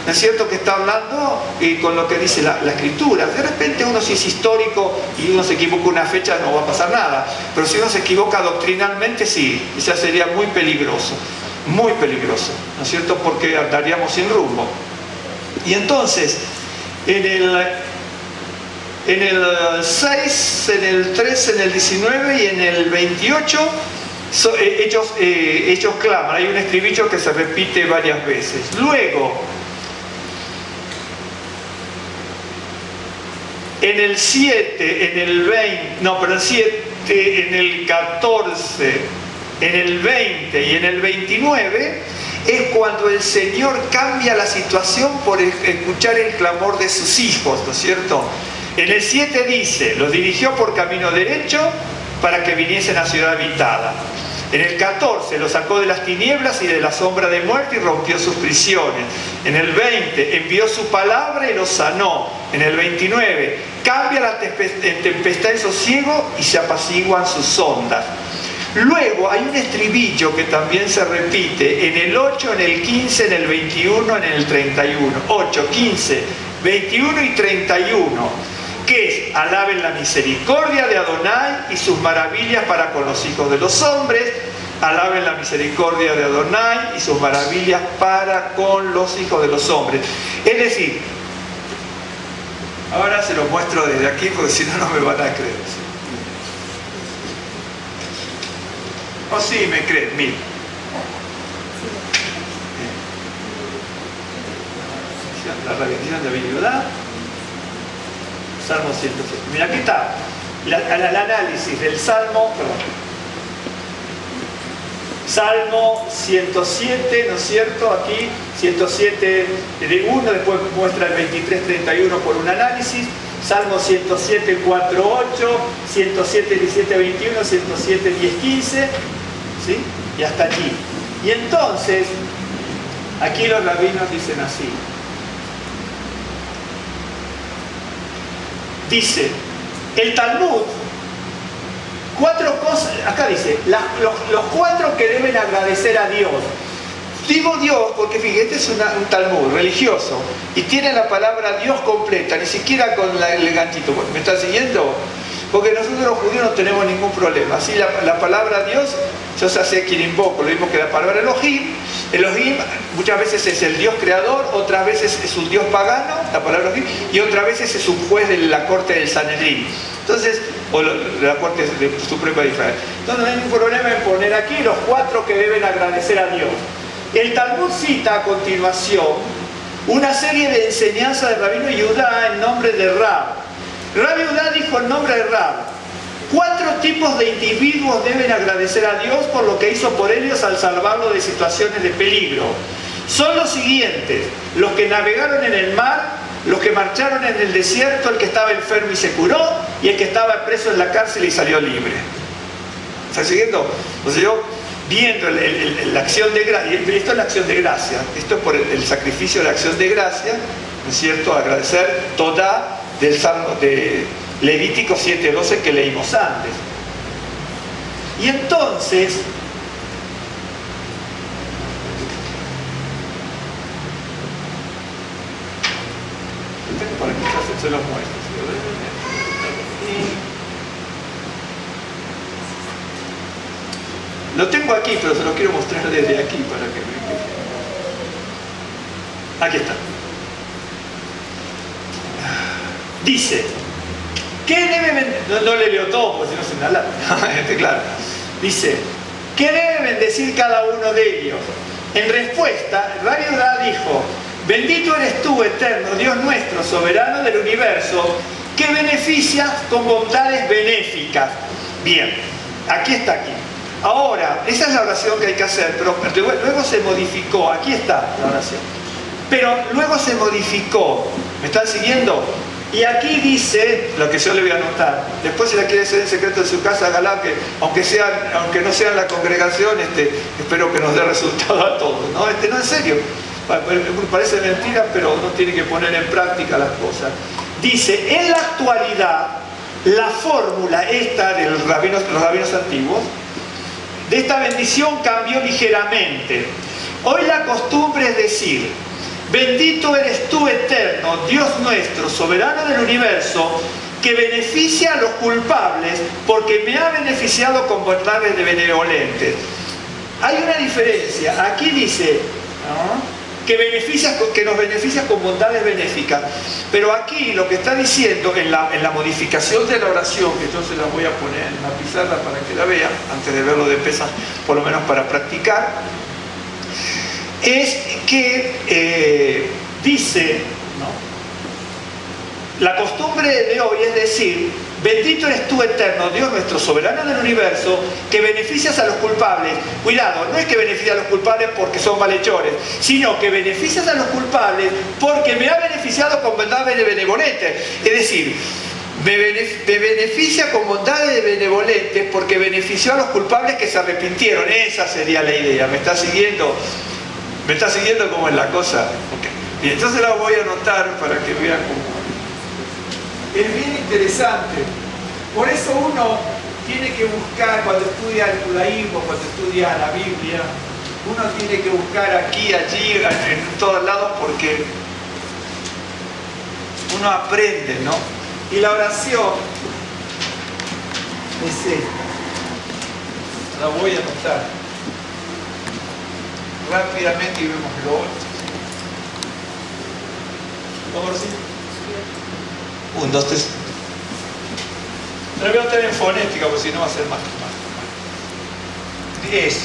¿no es cierto?, que está hablando con lo que dice la Escritura. De repente uno, si es histórico y uno se equivoca una fecha, no va a pasar nada. Pero si uno se equivoca doctrinalmente, sí, ya sería muy peligroso, ¿no es cierto?, porque andaríamos sin rumbo. Y entonces, en el 6, en el 13, en el 19 y en el 28, ellos claman. Hay un estribillo que se repite varias veces. Luego, en el 7, en el 20, no, pero el 7, en el 14, en el 20 y en el 29, es cuando el Señor cambia la situación por escuchar el clamor de sus hijos, ¿no es cierto? En el 7 dice, los dirigió por camino derecho para que viniesen a ciudad habitada. En el 14, los sacó de las tinieblas y de la sombra de muerte y rompió sus prisiones. En el 20, envió su palabra y los sanó. En el 29, cambia la tempestad en sosiego y se apaciguan sus ondas. Luego hay un estribillo que también se repite en el 8, en el 15, en el 21, en el 31. 8, 15, 21 y 31. Que es, alaben la misericordia de Adonai y sus maravillas para con los hijos de los hombres. Alaben la misericordia de Adonai y sus maravillas para con los hijos de los hombres. Es decir, ahora se lo muestro desde aquí porque si no, no me van a creer. Oh, sí, me creen, mira. La repetición de habilidad. Salmo 107. Mira, aquí está el análisis del Salmo, perdón. Salmo 107, ¿no es cierto? Aquí 107 de 1, después muestra el 23-31 por un análisis. Salmo 107, 4, 8, 107, 17, 21, 107, 10, 15 ¿sí? Y hasta allí. Y entonces, aquí los rabinos dicen así. Dice, el Talmud, 4 cosas, acá dice, los 4 que deben agradecer a Dios. Digo Dios porque fíjate, es un Talmud religioso y tiene la palabra Dios completa, ni siquiera con el gantito. ¿Me están siguiendo? Porque nosotros los judíos no tenemos ningún problema. Así la palabra Dios, yo sé a quien invoco, lo mismo que la palabra Elohim. Elohim muchas veces es el Dios creador, otras veces es un Dios pagano, la palabra Elohim, y otras veces es un juez de la corte del Sanedrín. Entonces, o de la corte suprema de Israel. Entonces no hay ningún problema en poner aquí los 4 que deben agradecer a Dios. El Talmud cita a continuación una serie de enseñanzas de Rabino Yehudá en nombre de Rab. Rabbi Yehudá dijo en nombre de Rab: 4 tipos de individuos deben agradecer a Dios por lo que hizo por ellos al salvarlos de situaciones de peligro. Son los siguientes: los que navegaron en el mar, los que marcharon en el desierto, el que estaba enfermo y se curó, y el que estaba preso en la cárcel y salió libre. ¿Está siguiendo? O sea, yo viendo la acción de gracia, esto es la acción de gracia, esto es por el sacrificio de la acción de gracia, ¿no es cierto? Agradecer toda del Salmo de Levítico 7:12 que leímos antes. Y entonces, para que se los muestre. Lo tengo aquí, pero se lo quiero mostrar desde aquí para que vean. Aquí está. Dice, ¿qué debe no le leo todo porque si no se me alarma. Claro. Dice, ¿qué debe bendecir cada uno de ellos? En respuesta, Rabbi Yehudá dijo: bendito eres tú, eterno, Dios nuestro, soberano del universo, que beneficias con bondades benéficas. Bien, aquí está aquí. Ahora, esa es la oración que hay que hacer, pero luego se modificó. Aquí está la oración. Pero luego se modificó. ¿Me están siguiendo? Y aquí dice, lo que yo le voy a anotar, después si la quiere hacer en secreto en su casa, hágala, que aunque no sea la congregación, espero que nos dé resultado a todos. No, no, en serio. Parece mentira, pero uno tiene que poner en práctica las cosas. Dice, en la actualidad, la fórmula esta de los rabinos antiguos, de esta bendición cambió ligeramente. Hoy la costumbre es decir: bendito eres tú, eterno, Dios nuestro, soberano del universo, que beneficia a los culpables porque me ha beneficiado con bondades de benevolentes. Hay una diferencia. Aquí dice, ¿no?, que nos beneficia con bondades benéficas. Pero aquí lo que está diciendo en la modificación de la oración, que yo se la voy a poner en la pizarra para que la vean, antes de verlo de pesas, por lo menos para practicar, es que dice, ¿no?, la costumbre de hoy es decir: bendito eres tú, eterno, Dios nuestro, soberano del universo, que beneficias a los culpables. Cuidado, no es que beneficia a los culpables porque son malhechores, sino que beneficias a los culpables porque me ha beneficiado con bondades de benevolentes. Es decir, me beneficia con bondades de benevolentes porque benefició a los culpables que se arrepintieron. Esa sería la idea. ¿Me está siguiendo? ¿Me está siguiendo cómo es la cosa? Okay. Bien, entonces la voy a anotar para que vean cómo. Es bien interesante. Por eso uno tiene que buscar, cuando estudia el judaísmo, cuando estudia la Biblia, uno tiene que buscar aquí, allí, en todos lados, porque uno aprende, ¿no? Y la oración es esta. La voy a anotar rápidamente y vemos lo otro. ¿Vamos así? 1, 2, 3. Pero voy a estar en fonética, porque si no va a ser más. 10.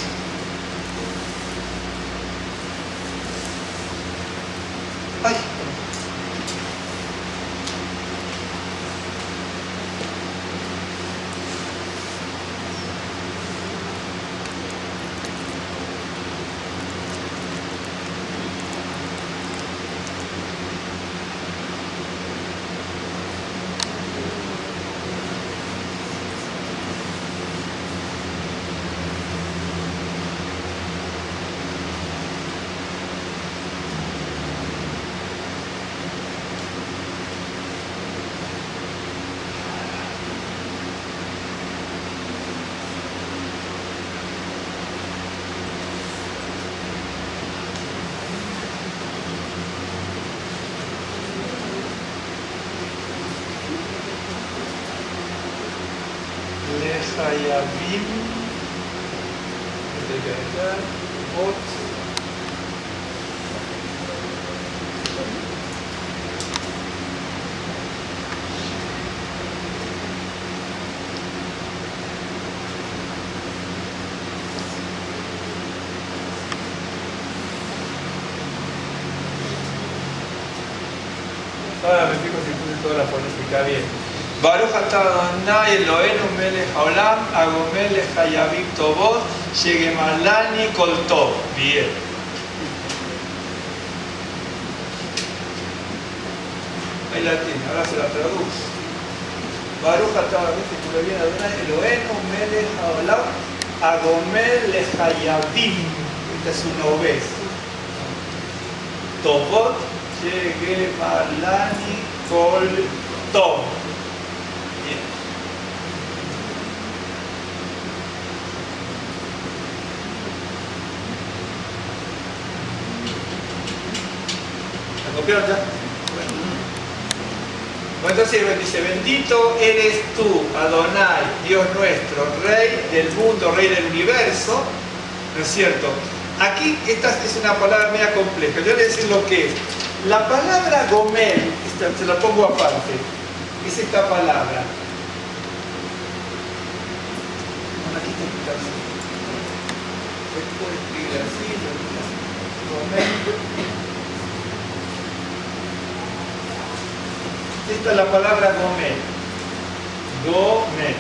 Ay. Hayabim. Ahora me fijo si puse toda la fonética bien. Baruch atah Adonai Eloheinu melech haolam, agomel hayabim tovot, shegemalani kol tov. Bien. Ahí la tiene, ahora se la traduzco. Baruch atah Adonai Eloheinu melech haolam, agomel hayabim. Esta es una obes. Tovot, shegemalani kol tov. ¿Copiaron ya? Bueno, entonces dice, bendito eres tú, Adonai, Dios nuestro, Rey del mundo, Rey del universo, ¿no es cierto? Aquí esta es una palabra media compleja, yo le voy a decir lo que es. La palabra gomel, se la pongo aparte, es esta palabra. Bueno, aquí está así. Se puede escribir así, gomel. Esta es la palabra gomel. Gomel.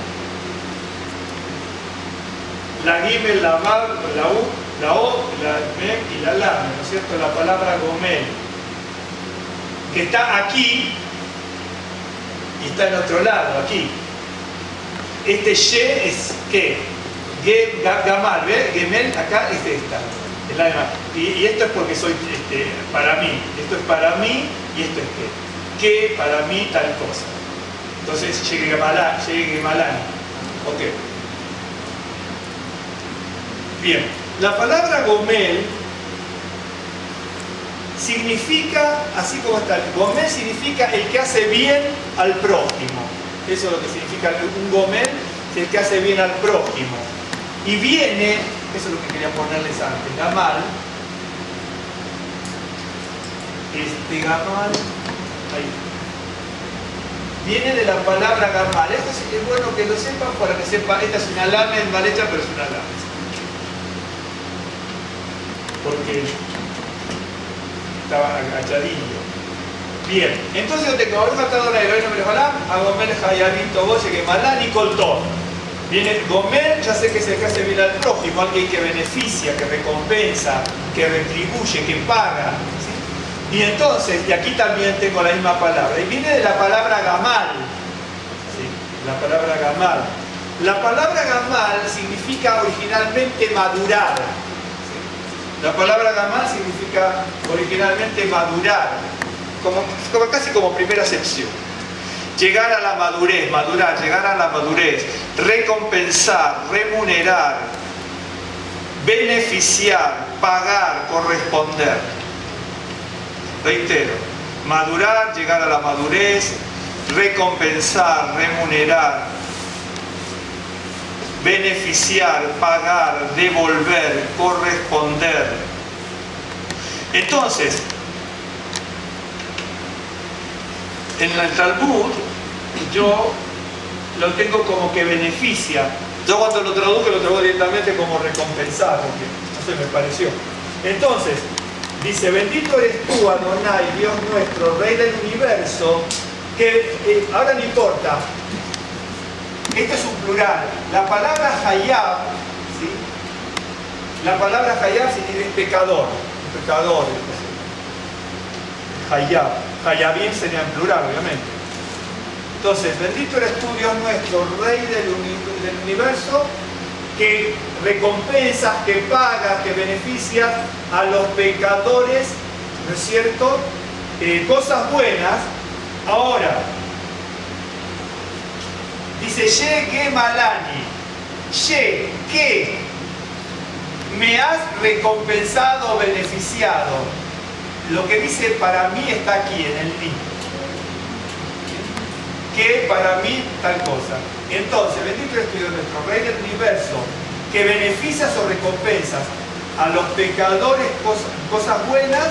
La gimel, la vav, la u, la o, la mem y la lam, ¿no es cierto? La palabra gomel. Que está aquí y está en otro lado, aquí. Este ye es ¿qué? Gamal, ¿ves? Gemel, acá es esta. Es la demás. Y esto es porque soy para mí. Esto es para mí y esto es qué. Que para mí tal cosa. Entonces, llegue Malani. Ok. Bien. La palabra gomel significa, así como está, gomel significa el que hace bien al prójimo. Eso es lo que significa un gomel, es el que hace bien al prójimo. Y viene, eso es lo que quería ponerles antes, gamal. Gamal. Ahí. Viene de la palabra gamal. Esto es bueno que lo sepan para que sepan. Esta es una lamed mal hecha, pero es una lamed. Porque estaba agachadillo. Bien, entonces yo tengo Baruch atah Adonai Eloheinu melech haolam, agomel hayabim tovot, shegemalani kol tov. Viene gomel, ya sé que es el que hace bien al prójimo, alguien que beneficia, que recompensa, que retribuye, que paga. Y entonces, y aquí también tengo la misma palabra, y viene de la palabra gamal, ¿sí? La palabra gamal. La palabra gamal significa originalmente madurar, ¿sí? La palabra gamal significa originalmente madurar, casi como primera acepción. Llegar a la madurez, madurar, llegar a la madurez, recompensar, remunerar, beneficiar, pagar, corresponder. Reitero, madurar, llegar a la madurez, recompensar, remunerar, beneficiar, pagar, devolver, corresponder. Entonces, en el Talmud, yo lo tengo como que beneficia. Yo cuando lo traduzco directamente como recompensar, porque no sé, me pareció. Entonces, dice, bendito eres tú, Adonai, Dios nuestro, Rey del universo, que ahora no importa, esto es un plural. La palabra hayab, ¿sí? La palabra hayab significa pecador, pecador. Hayab, hayabim sería en plural, obviamente. Entonces, bendito eres tú, Dios nuestro, Rey del universo, que recompensas, que pagas, que beneficias a los pecadores, ¿no es cierto? Cosas buenas. Ahora, dice, Ye Malani, Ye, que me has recompensado, beneficiado. Lo que dice para mí está aquí en el libro. que para mí tal cosa. Entonces, bendito eres tu Dios nuestro, Rey del universo, que beneficias o recompensas a los pecadores cosas buenas,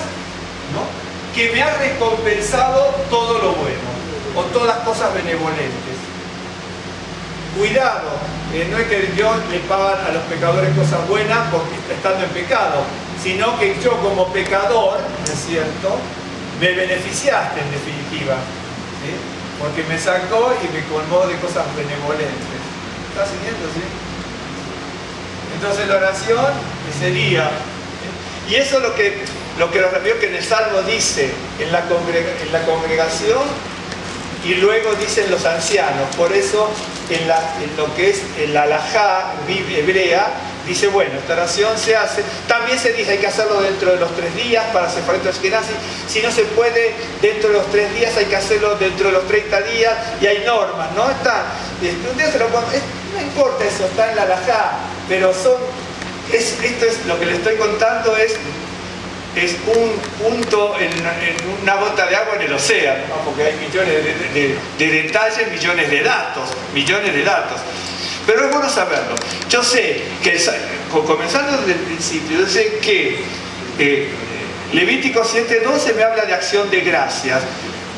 ¿no? Que me ha recompensado todo lo bueno, o todas cosas benevolentes. Cuidado, no es que Dios le paga a los pecadores cosas buenas porque estando en pecado, sino que yo como pecador, ¿no es cierto?, me beneficiaste en definitiva, ¿sí? Porque me sacó y me colmó de cosas benevolentes. ¿Estás siguiendo, sí? Entonces la oración sería, y eso es lo que veo que en el Salmo dice, en la congregación, y luego dicen los ancianos. Por eso en lo que es la halajá hebrea, dice, bueno, esta oración se hace, también se dice hay que hacerlo dentro de los 3 días para Sefaret Ashkenazi, si no se puede dentro de los 3 días hay que hacerlo dentro de los 30 días, y hay normas, ¿no? Está, un día no importa eso, está en la halajá, pero esto es lo que le estoy contando, es un punto en una gota de agua en el océano, ¿no? Porque hay millones de detalles, millones de datos. Pero es bueno saberlo. Yo sé que, comenzando desde el principio, yo sé que Levítico 7:12 me habla de acción de gracias.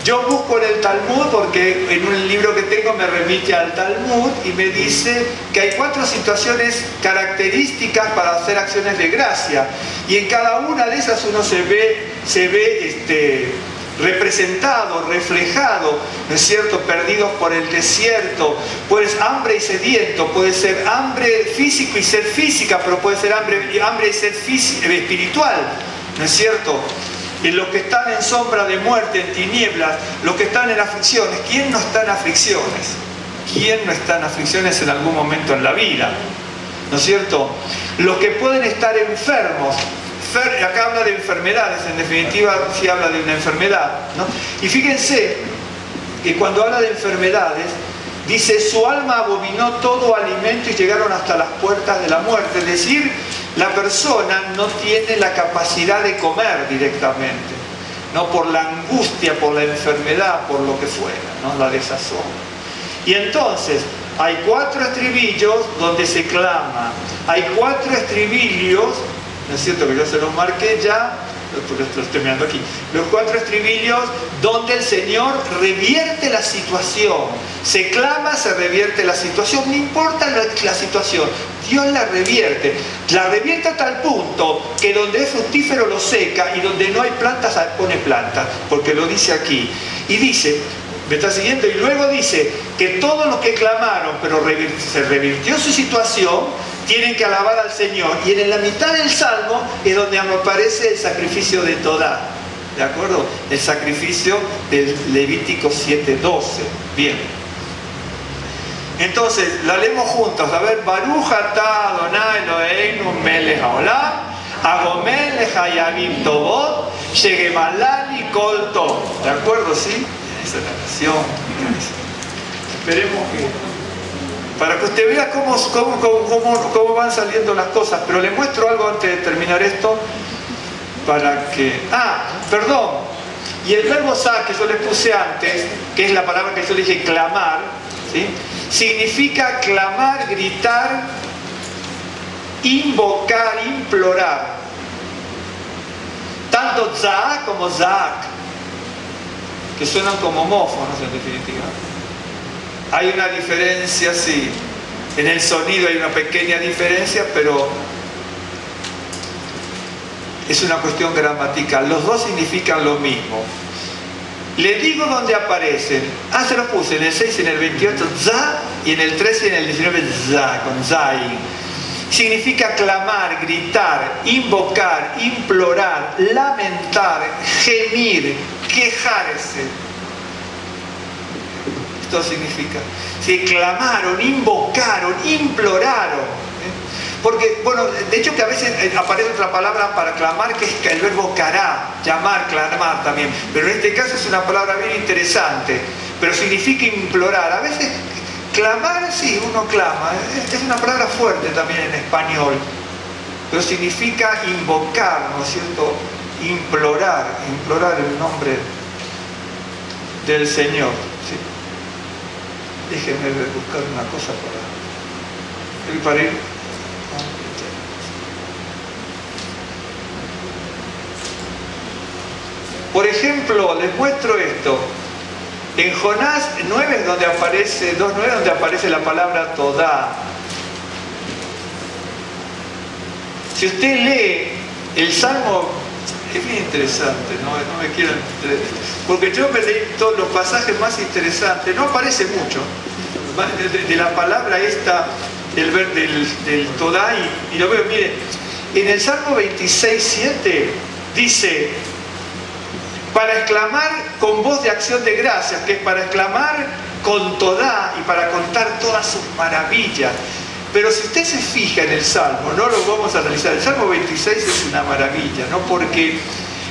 Yo busco en el Talmud porque en un libro que tengo me remite al Talmud y me dice que hay 4 situaciones características para hacer acciones de gracia. Y en cada una de esas uno se ve representado, reflejado, ¿no es cierto?, perdidos por el desierto, pues hambre y sediento, puede ser hambre físico y sed física, pero puede ser hambre y sed espiritual, ¿no es cierto? Y los que están en sombra de muerte, en tinieblas, los que están en aflicciones. ¿Quién no está en aflicciones? ¿Quién no está en aflicciones en algún momento en la vida? ¿No es cierto? Los que pueden estar enfermos. Acá habla de enfermedades, en definitiva sí habla de una enfermedad, ¿no? Y fíjense que cuando habla de enfermedades, dice, su alma abominó todo alimento y llegaron hasta las puertas de la muerte. Es decir, la persona no tiene la capacidad de comer directamente, ¿no? Por la angustia, por la enfermedad, por lo que fuera, ¿no? La desazón. Y entonces, hay 4 estribillos donde se clama, hay 4 estribillos, ¿no es cierto?, que yo se los marqué ya, lo estoy mirando aquí, los 4 estribillos donde el Señor revierte la situación. Se clama, se revierte la situación, no importa la situación, Dios la revierte a tal punto que donde es fructífero lo seca y donde no hay plantas pone plantas, porque lo dice aquí. Y dice, ¿me está siguiendo? Y luego dice que todos los que clamaron, pero se revirtió su situación, tienen que alabar al Señor. Y en la mitad del Salmo es donde aparece el sacrificio de Todá, ¿de acuerdo? El sacrificio del Levítico 7:12. Bien. Entonces, la leemos juntos. A ver, Baruch atah Adonai Eloheinu melech haolam, hagomel lechayamim tovot, shegemalani kol tov. ¿De acuerdo? ¿Sí? Esa es la canción. Esperemos que... para que usted vea cómo van saliendo las cosas. Pero le muestro algo antes de terminar esto, para que... perdón. Y el verbo sa que yo le puse antes, que es la palabra que yo le dije clamar, ¿sí?, significa clamar, gritar, invocar, implorar. Tanto zaak como zaak, que suenan como homófonos en definitiva. Hay una diferencia, sí, en el sonido hay una pequeña diferencia, pero es una cuestión gramatical. Los dos significan lo mismo. Le digo dónde aparecen. Se los puse en el 6 y en el 28, za, y en el 13 y en el 19, za, con zain. Significa clamar, gritar, invocar, implorar, lamentar, gemir, quejarse. Esto significa, si clamaron, invocaron, imploraron. Porque, bueno, de hecho que a veces aparece otra palabra para clamar, que es el verbo kará, llamar, clamar también. Pero en este caso es una palabra bien interesante, pero significa implorar. A veces clamar, sí, uno clama, es una palabra fuerte también en español, pero significa invocar, ¿no es cierto? Implorar el nombre del Señor, ¿sí? Déjenme buscar una cosa para ir. Por ejemplo, les muestro esto. En Jonás 9 es donde aparece, 2:9 donde aparece la palabra Todá. Si usted lee el Salmo, es bien interesante, no me quiero... Porque yo me leí todos los pasajes más interesantes, no aparece mucho, de la palabra esta, del Todá, y lo veo, miren, en el Salmo 26:7 dice, para exclamar con voz de acción de gracias, que es para exclamar con Todá y para contar todas sus maravillas. Pero si usted se fija en el Salmo, no lo vamos a analizar, el Salmo 26 es una maravilla, ¿no? Porque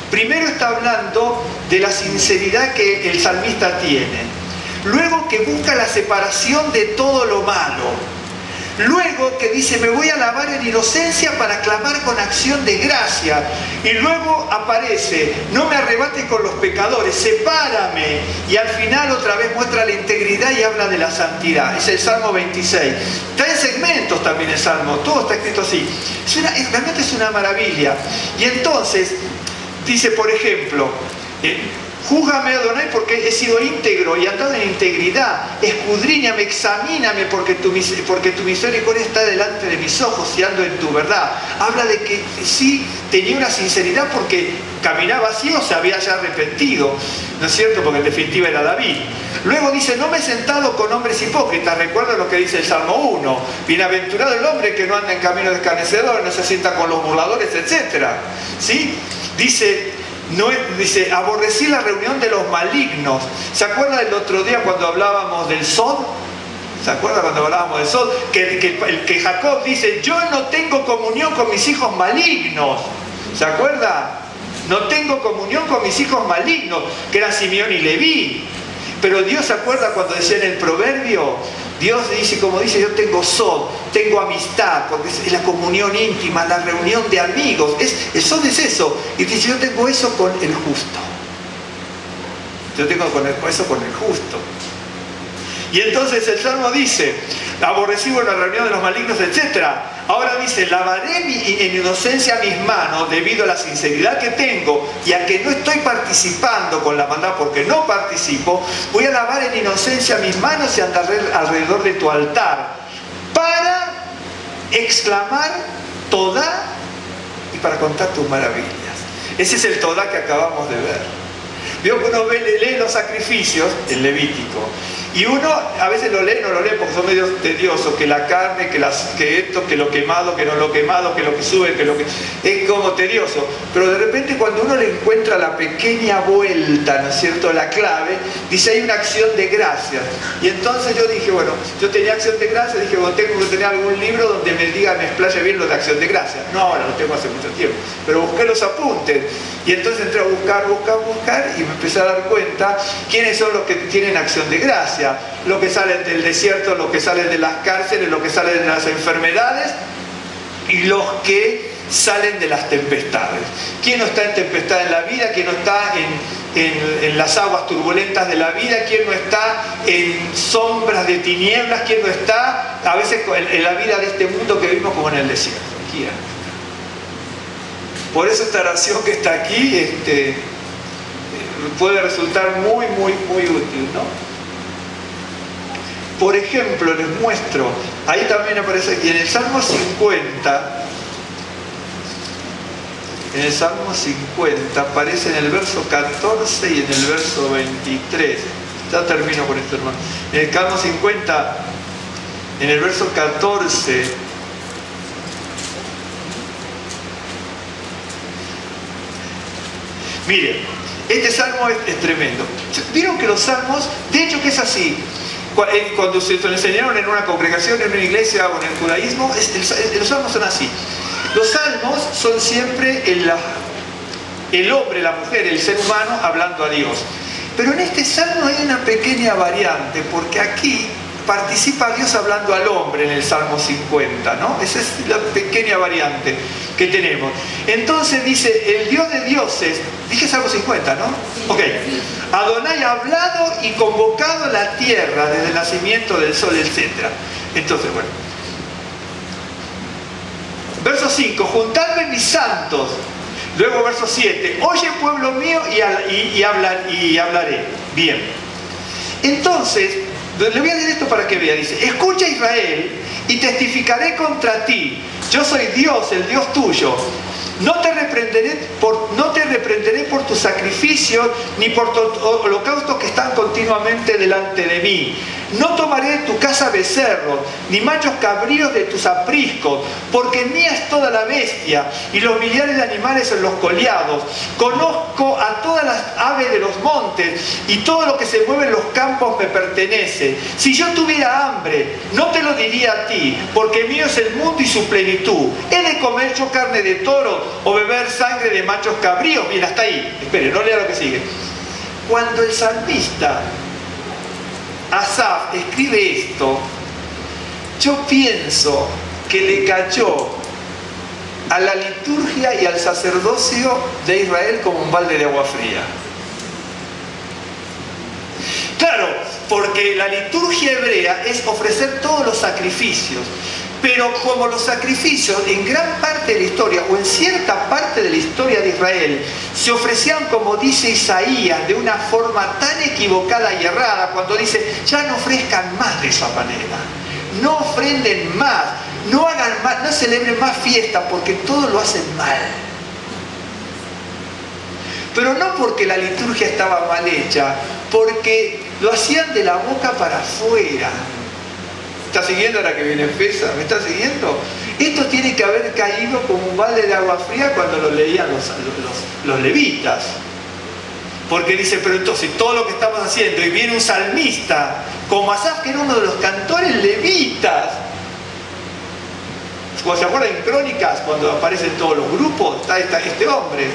primero está hablando de la sinceridad que el salmista tiene, luego que busca la separación de todo lo malo, luego que dice, me voy a alabar en inocencia para clamar con acción de gracia, y luego aparece, no me arrebates con los pecadores, sepárame, y al final otra vez muestra la integridad y habla de la santidad. Es el Salmo 26. Está en segmentos también el Salmo, todo está escrito así. Realmente es una maravilla. Y entonces dice, por ejemplo, júzgame, Adonai, porque he sido íntegro y andado en integridad. Escudriñame, examíname, porque tu misericordia está delante de mis ojos y ando en tu verdad. Habla de que sí tenía una sinceridad porque caminaba así o se había ya arrepentido, ¿no es cierto? Porque en definitiva era David. Luego dice, no me he sentado con hombres hipócritas. Recuerda lo que dice el Salmo 1. Bienaventurado el hombre que no anda en camino de escarnecedores, no se sienta con los burladores, etc. ¿Sí? Dice, aborrecí la reunión de los malignos. ¿Se acuerda del otro día cuando hablábamos del Sod? ¿Se acuerda cuando hablábamos del Sod? Que Jacob dice, yo no tengo comunión con mis hijos malignos. ¿Se acuerda? No tengo comunión con mis hijos malignos, que eran Simeón y Leví. Pero Dios se acuerda cuando decía en el proverbio, Dios dice, como dice, yo tengo Sod, tengo amistad, porque es la comunión íntima, la reunión de amigos. El Sod es eso. Y dice, yo tengo eso con el justo. Yo tengo eso con el justo. Y entonces el Salmo dice, aborrecí la reunión de los malignos, etc. Ahora dice, lavaré en inocencia mis manos debido a la sinceridad que tengo y a que no estoy participando con la maldad porque no participo. Voy a lavar en inocencia mis manos y andaré alrededor de tu altar para exclamar Todá y para contar tus maravillas. Ese es el Todá que acabamos de ver. Veo que uno lee los sacrificios en Levítico y uno a veces lo lee, no lo lee porque son medio tediosos, que la carne, que esto, que lo quemado, que no lo quemado, que lo que sube, que lo que... Es como tedioso, pero de repente cuando uno le encuentra la pequeña vuelta, ¿no es cierto?, la clave, dice hay una acción de gracias. Y entonces yo dije, bueno, yo tenía acción de gracias, dije, bueno, tengo que tener algún libro donde me diga, me explaye bien lo de acción de gracias. No, ahora lo tengo hace mucho tiempo, pero busqué los apuntes. Y entonces entré a buscar y me empecé a dar cuenta quiénes son los que tienen acción de gracia. Los que salen del desierto, los que salen de las cárceles, los que salen de las enfermedades y los que salen de las tempestades. ¿Quién no está en tempestad en la vida? ¿Quién no está en las aguas turbulentas de la vida? ¿Quién no está en sombras de tinieblas? ¿Quién no está a veces en la vida de este mundo que vivimos como en el desierto? ¿Quién? Por eso esta oración que está aquí puede resultar muy, muy, muy útil, ¿no? Por ejemplo, les muestro, ahí también aparece, y en el Salmo 50, aparece en el verso 14 y en el verso 23. Ya termino con esto, hermano. En el Salmo 50, en el verso 14, miren, este salmo es tremendo. Vieron que los salmos, de hecho que es así, cuando se lo enseñaron en una congregación, en una iglesia o en el judaísmo, los salmos son así. Los salmos son siempre el hombre, la mujer, el ser humano hablando a Dios. Pero en este salmo hay una pequeña variante, porque aquí participa Dios hablando al hombre en el Salmo 50, ¿no? Esa es la pequeña variante que tenemos. Entonces dice, el Dios de dioses, dije Salmo 50, ¿no? Ok. Adonai ha hablado y convocado la tierra desde el nacimiento del sol, etc. Entonces, bueno. Verso 5, juntadme mis santos. Luego verso 7, oye pueblo mío y hablaré. Bien. Entonces, le voy a decir esto para que vea. Dice, escucha Israel y testificaré contra ti. Yo soy Dios, el Dios tuyo. No te reprenderé por tus sacrificios ni por tus holocaustos que están continuamente delante de mí. No tomaré de tu casa becerros, ni machos cabríos de tus apriscos, porque mía es toda la bestia, y los millares de animales en los collados. Conozco a todas las aves de los montes, y todo lo que se mueve en los campos me pertenece. Si yo tuviera hambre, no te lo diría a ti, porque mío es el mundo y su plenitud. ¿He de comer yo carne de toro o beber sangre de machos cabríos? Bien, hasta ahí. Espere, no lea lo que sigue. Cuando el salmista Asaf escribe esto, yo pienso que le cayó a la liturgia y al sacerdocio de Israel como un balde de agua fría. Claro, porque la liturgia hebrea es ofrecer todos los sacrificios, pero como los sacrificios en gran parte de la historia o en cierta parte de la historia de Israel se ofrecían, como dice Isaías, de una forma tan equivocada y errada, cuando dice, ya no ofrezcan más de esa manera, no ofrenden más, no hagan más, no celebren más fiestas, porque todo lo hacen mal. Pero no porque la liturgia estaba mal hecha, porque lo hacían de la boca para afuera. ¿Está siguiendo ahora que viene Pesa? ¿Me está siguiendo? Esto tiene que haber caído como un balde de agua fría cuando lo leían los levitas. Porque dice, pero entonces todo lo que estamos haciendo, y viene un salmista, como Asaf, que era uno de los cantores levitas. ¿Se acuerdan en Crónicas, cuando aparecen todos los grupos? Está este hombre.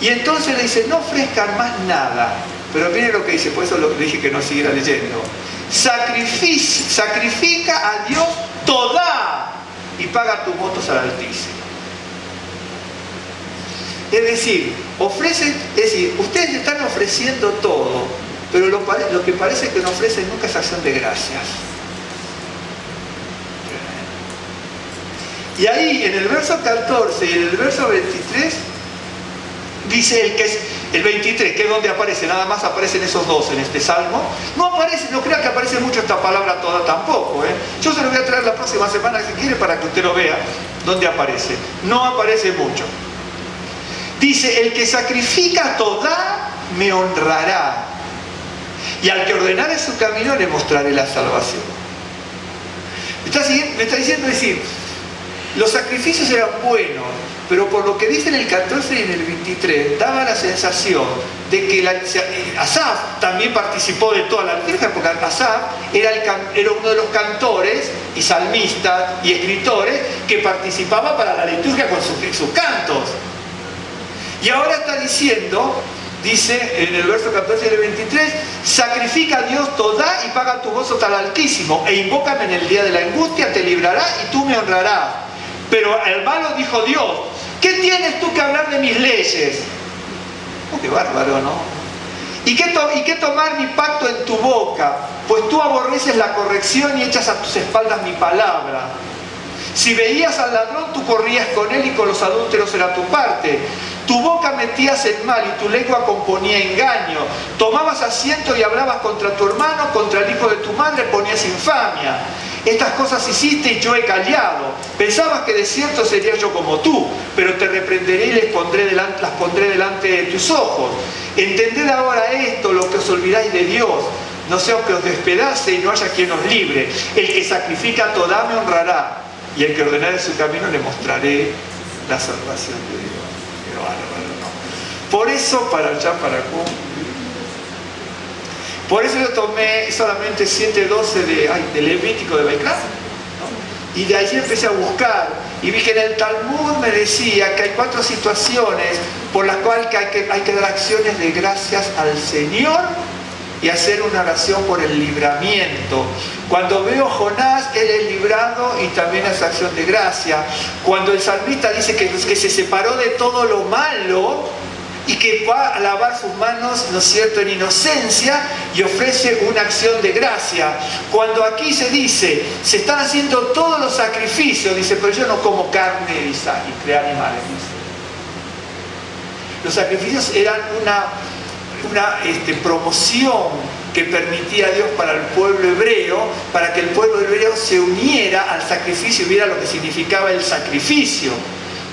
Y entonces le dice, no ofrezcan más nada. Pero miren lo que dice, por eso le dije que no siguiera leyendo. Sacrifica a Dios toda y paga tus votos al Altísimo. Es decir, ustedes están ofreciendo todo, pero lo que parece que no ofrecen nunca es acción de gracias. Y ahí en el verso 14 y en el verso 23 dice el 23, que es donde aparece, nada más aparecen esos dos en este salmo. No aparece, no crea que aparece mucho esta palabra toda tampoco, ¿eh? Yo se lo voy a traer la próxima semana si quiere para que usted lo vea dónde aparece. No aparece mucho. Dice, el que sacrifica toda me honrará, y al que ordenare su camino le mostraré la salvación. Me está diciendo decir, los sacrificios eran buenos, pero por lo que dice en el 14 y en el 23, daba la sensación de que Asaf también participó de toda la liturgia, porque Asaf era uno de los cantores y salmistas y escritores que participaba para la liturgia con sus cantos. Y ahora está diciendo, dice en el verso 14 y el 23, sacrifica a Dios toda y paga tu gozo al Altísimo, e invócame en el día de la angustia, te librará y tú me honrarás. Pero al malo dijo Dios, ¿qué tienes tú que hablar de mis leyes? Oh, qué bárbaro, ¿no? ¿Y qué tomar mi pacto en tu boca? Pues tú aborreces la corrección y echas a tus espaldas mi palabra. Si veías al ladrón, tú corrías con él y con los adúlteros era tu parte. Tu boca metías en mal y tu lengua componía engaño. Tomabas asiento y hablabas contra tu hermano, contra el hijo de tu madre ponías infamia. Estas cosas hiciste y yo he callado. Pensabas que de cierto sería yo como tú, pero te reprenderé y las pondré delante de tus ojos. Entended ahora esto, lo que os olvidáis de Dios. No sea que os despedace y no haya quien os libre. El que sacrifica toda me honrará, y el que ordenare su camino le mostraré la salvación de Dios. Qué bárbaro, ¿no? Por eso, para allá, para acá. Por eso yo tomé solamente 7:12 de Levítico de Baikra, ¿no? Y de ahí empecé a buscar y vi que en el Talmud me decía que hay 4 situaciones por las cuales hay que dar acciones de gracias al Señor y hacer una oración por el libramiento. Cuando veo a Jonás, él es librado y también hace acción de gracia. Cuando el salmista dice que se separó de todo lo malo y que va a lavar sus manos, ¿no es cierto?, en inocencia, y ofrece una acción de gracia. Cuando aquí se dice, se están haciendo todos los sacrificios, dice, pero yo no como carne y animales, dice. Los sacrificios eran una promoción que permitía a Dios para el pueblo hebreo, para que el pueblo hebreo se uniera al sacrificio y viera lo que significaba el sacrificio.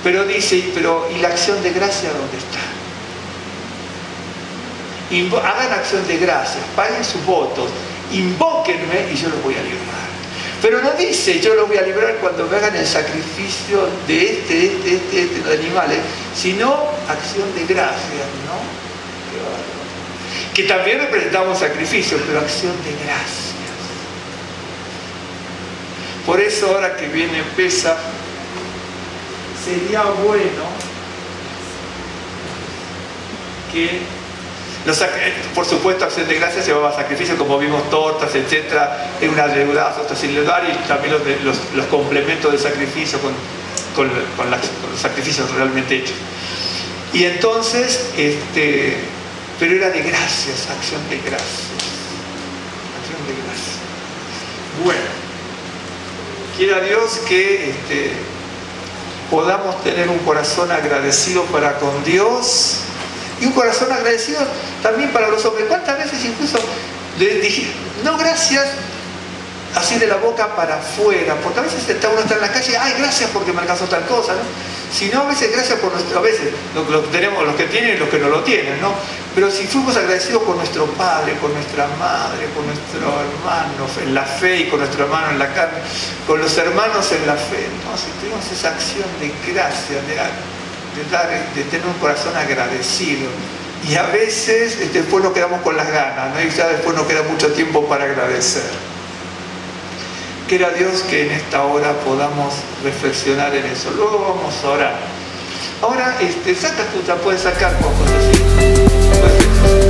Pero dice, ¿y la acción de gracia dónde está? Hagan acción de gracias, paguen sus votos, invóquenme y yo los voy a librar. Pero no dice, yo los voy a librar cuando me hagan el sacrificio de de animales, sino acción de gracias, ¿no? Que también representamos sacrificios, pero acción de gracias. Por eso ahora que viene Pesaj, sería bueno que por supuesto, acción de gracias llevaba sacrificios, como vimos, tortas, etcétera, en unas deudas, otras sin leudar, y también los complementos de sacrificio con los sacrificios realmente hechos. Y entonces, pero era de gracias, acción de gracias. Acción de gracias. Bueno, quiera Dios que podamos tener un corazón agradecido para con Dios. Y un corazón agradecido también para los hombres. ¿Cuántas veces incluso le dije, no gracias, así de la boca para afuera? Porque a veces uno está en la calle, ay, gracias porque me alcanzó tal cosa, ¿no? Sino a veces gracias por nuestro, a veces lo tenemos los que tienen y los que no lo tienen, ¿no? Pero si fuimos agradecidos con nuestro padre, con nuestra madre, con nuestros hermanos en la fe y con nuestro hermano en la carne, con los hermanos en la fe, ¿no? Si tuvimos esa acción de gracia, de tener un corazón agradecido, y a veces después nos quedamos con las ganas, ¿no? Y ya después nos queda mucho tiempo para agradecer. Quiera Dios que en esta hora podamos reflexionar en eso. Luego vamos a orar. Ahora, sacas tú, ya puedes sacar, Juan José.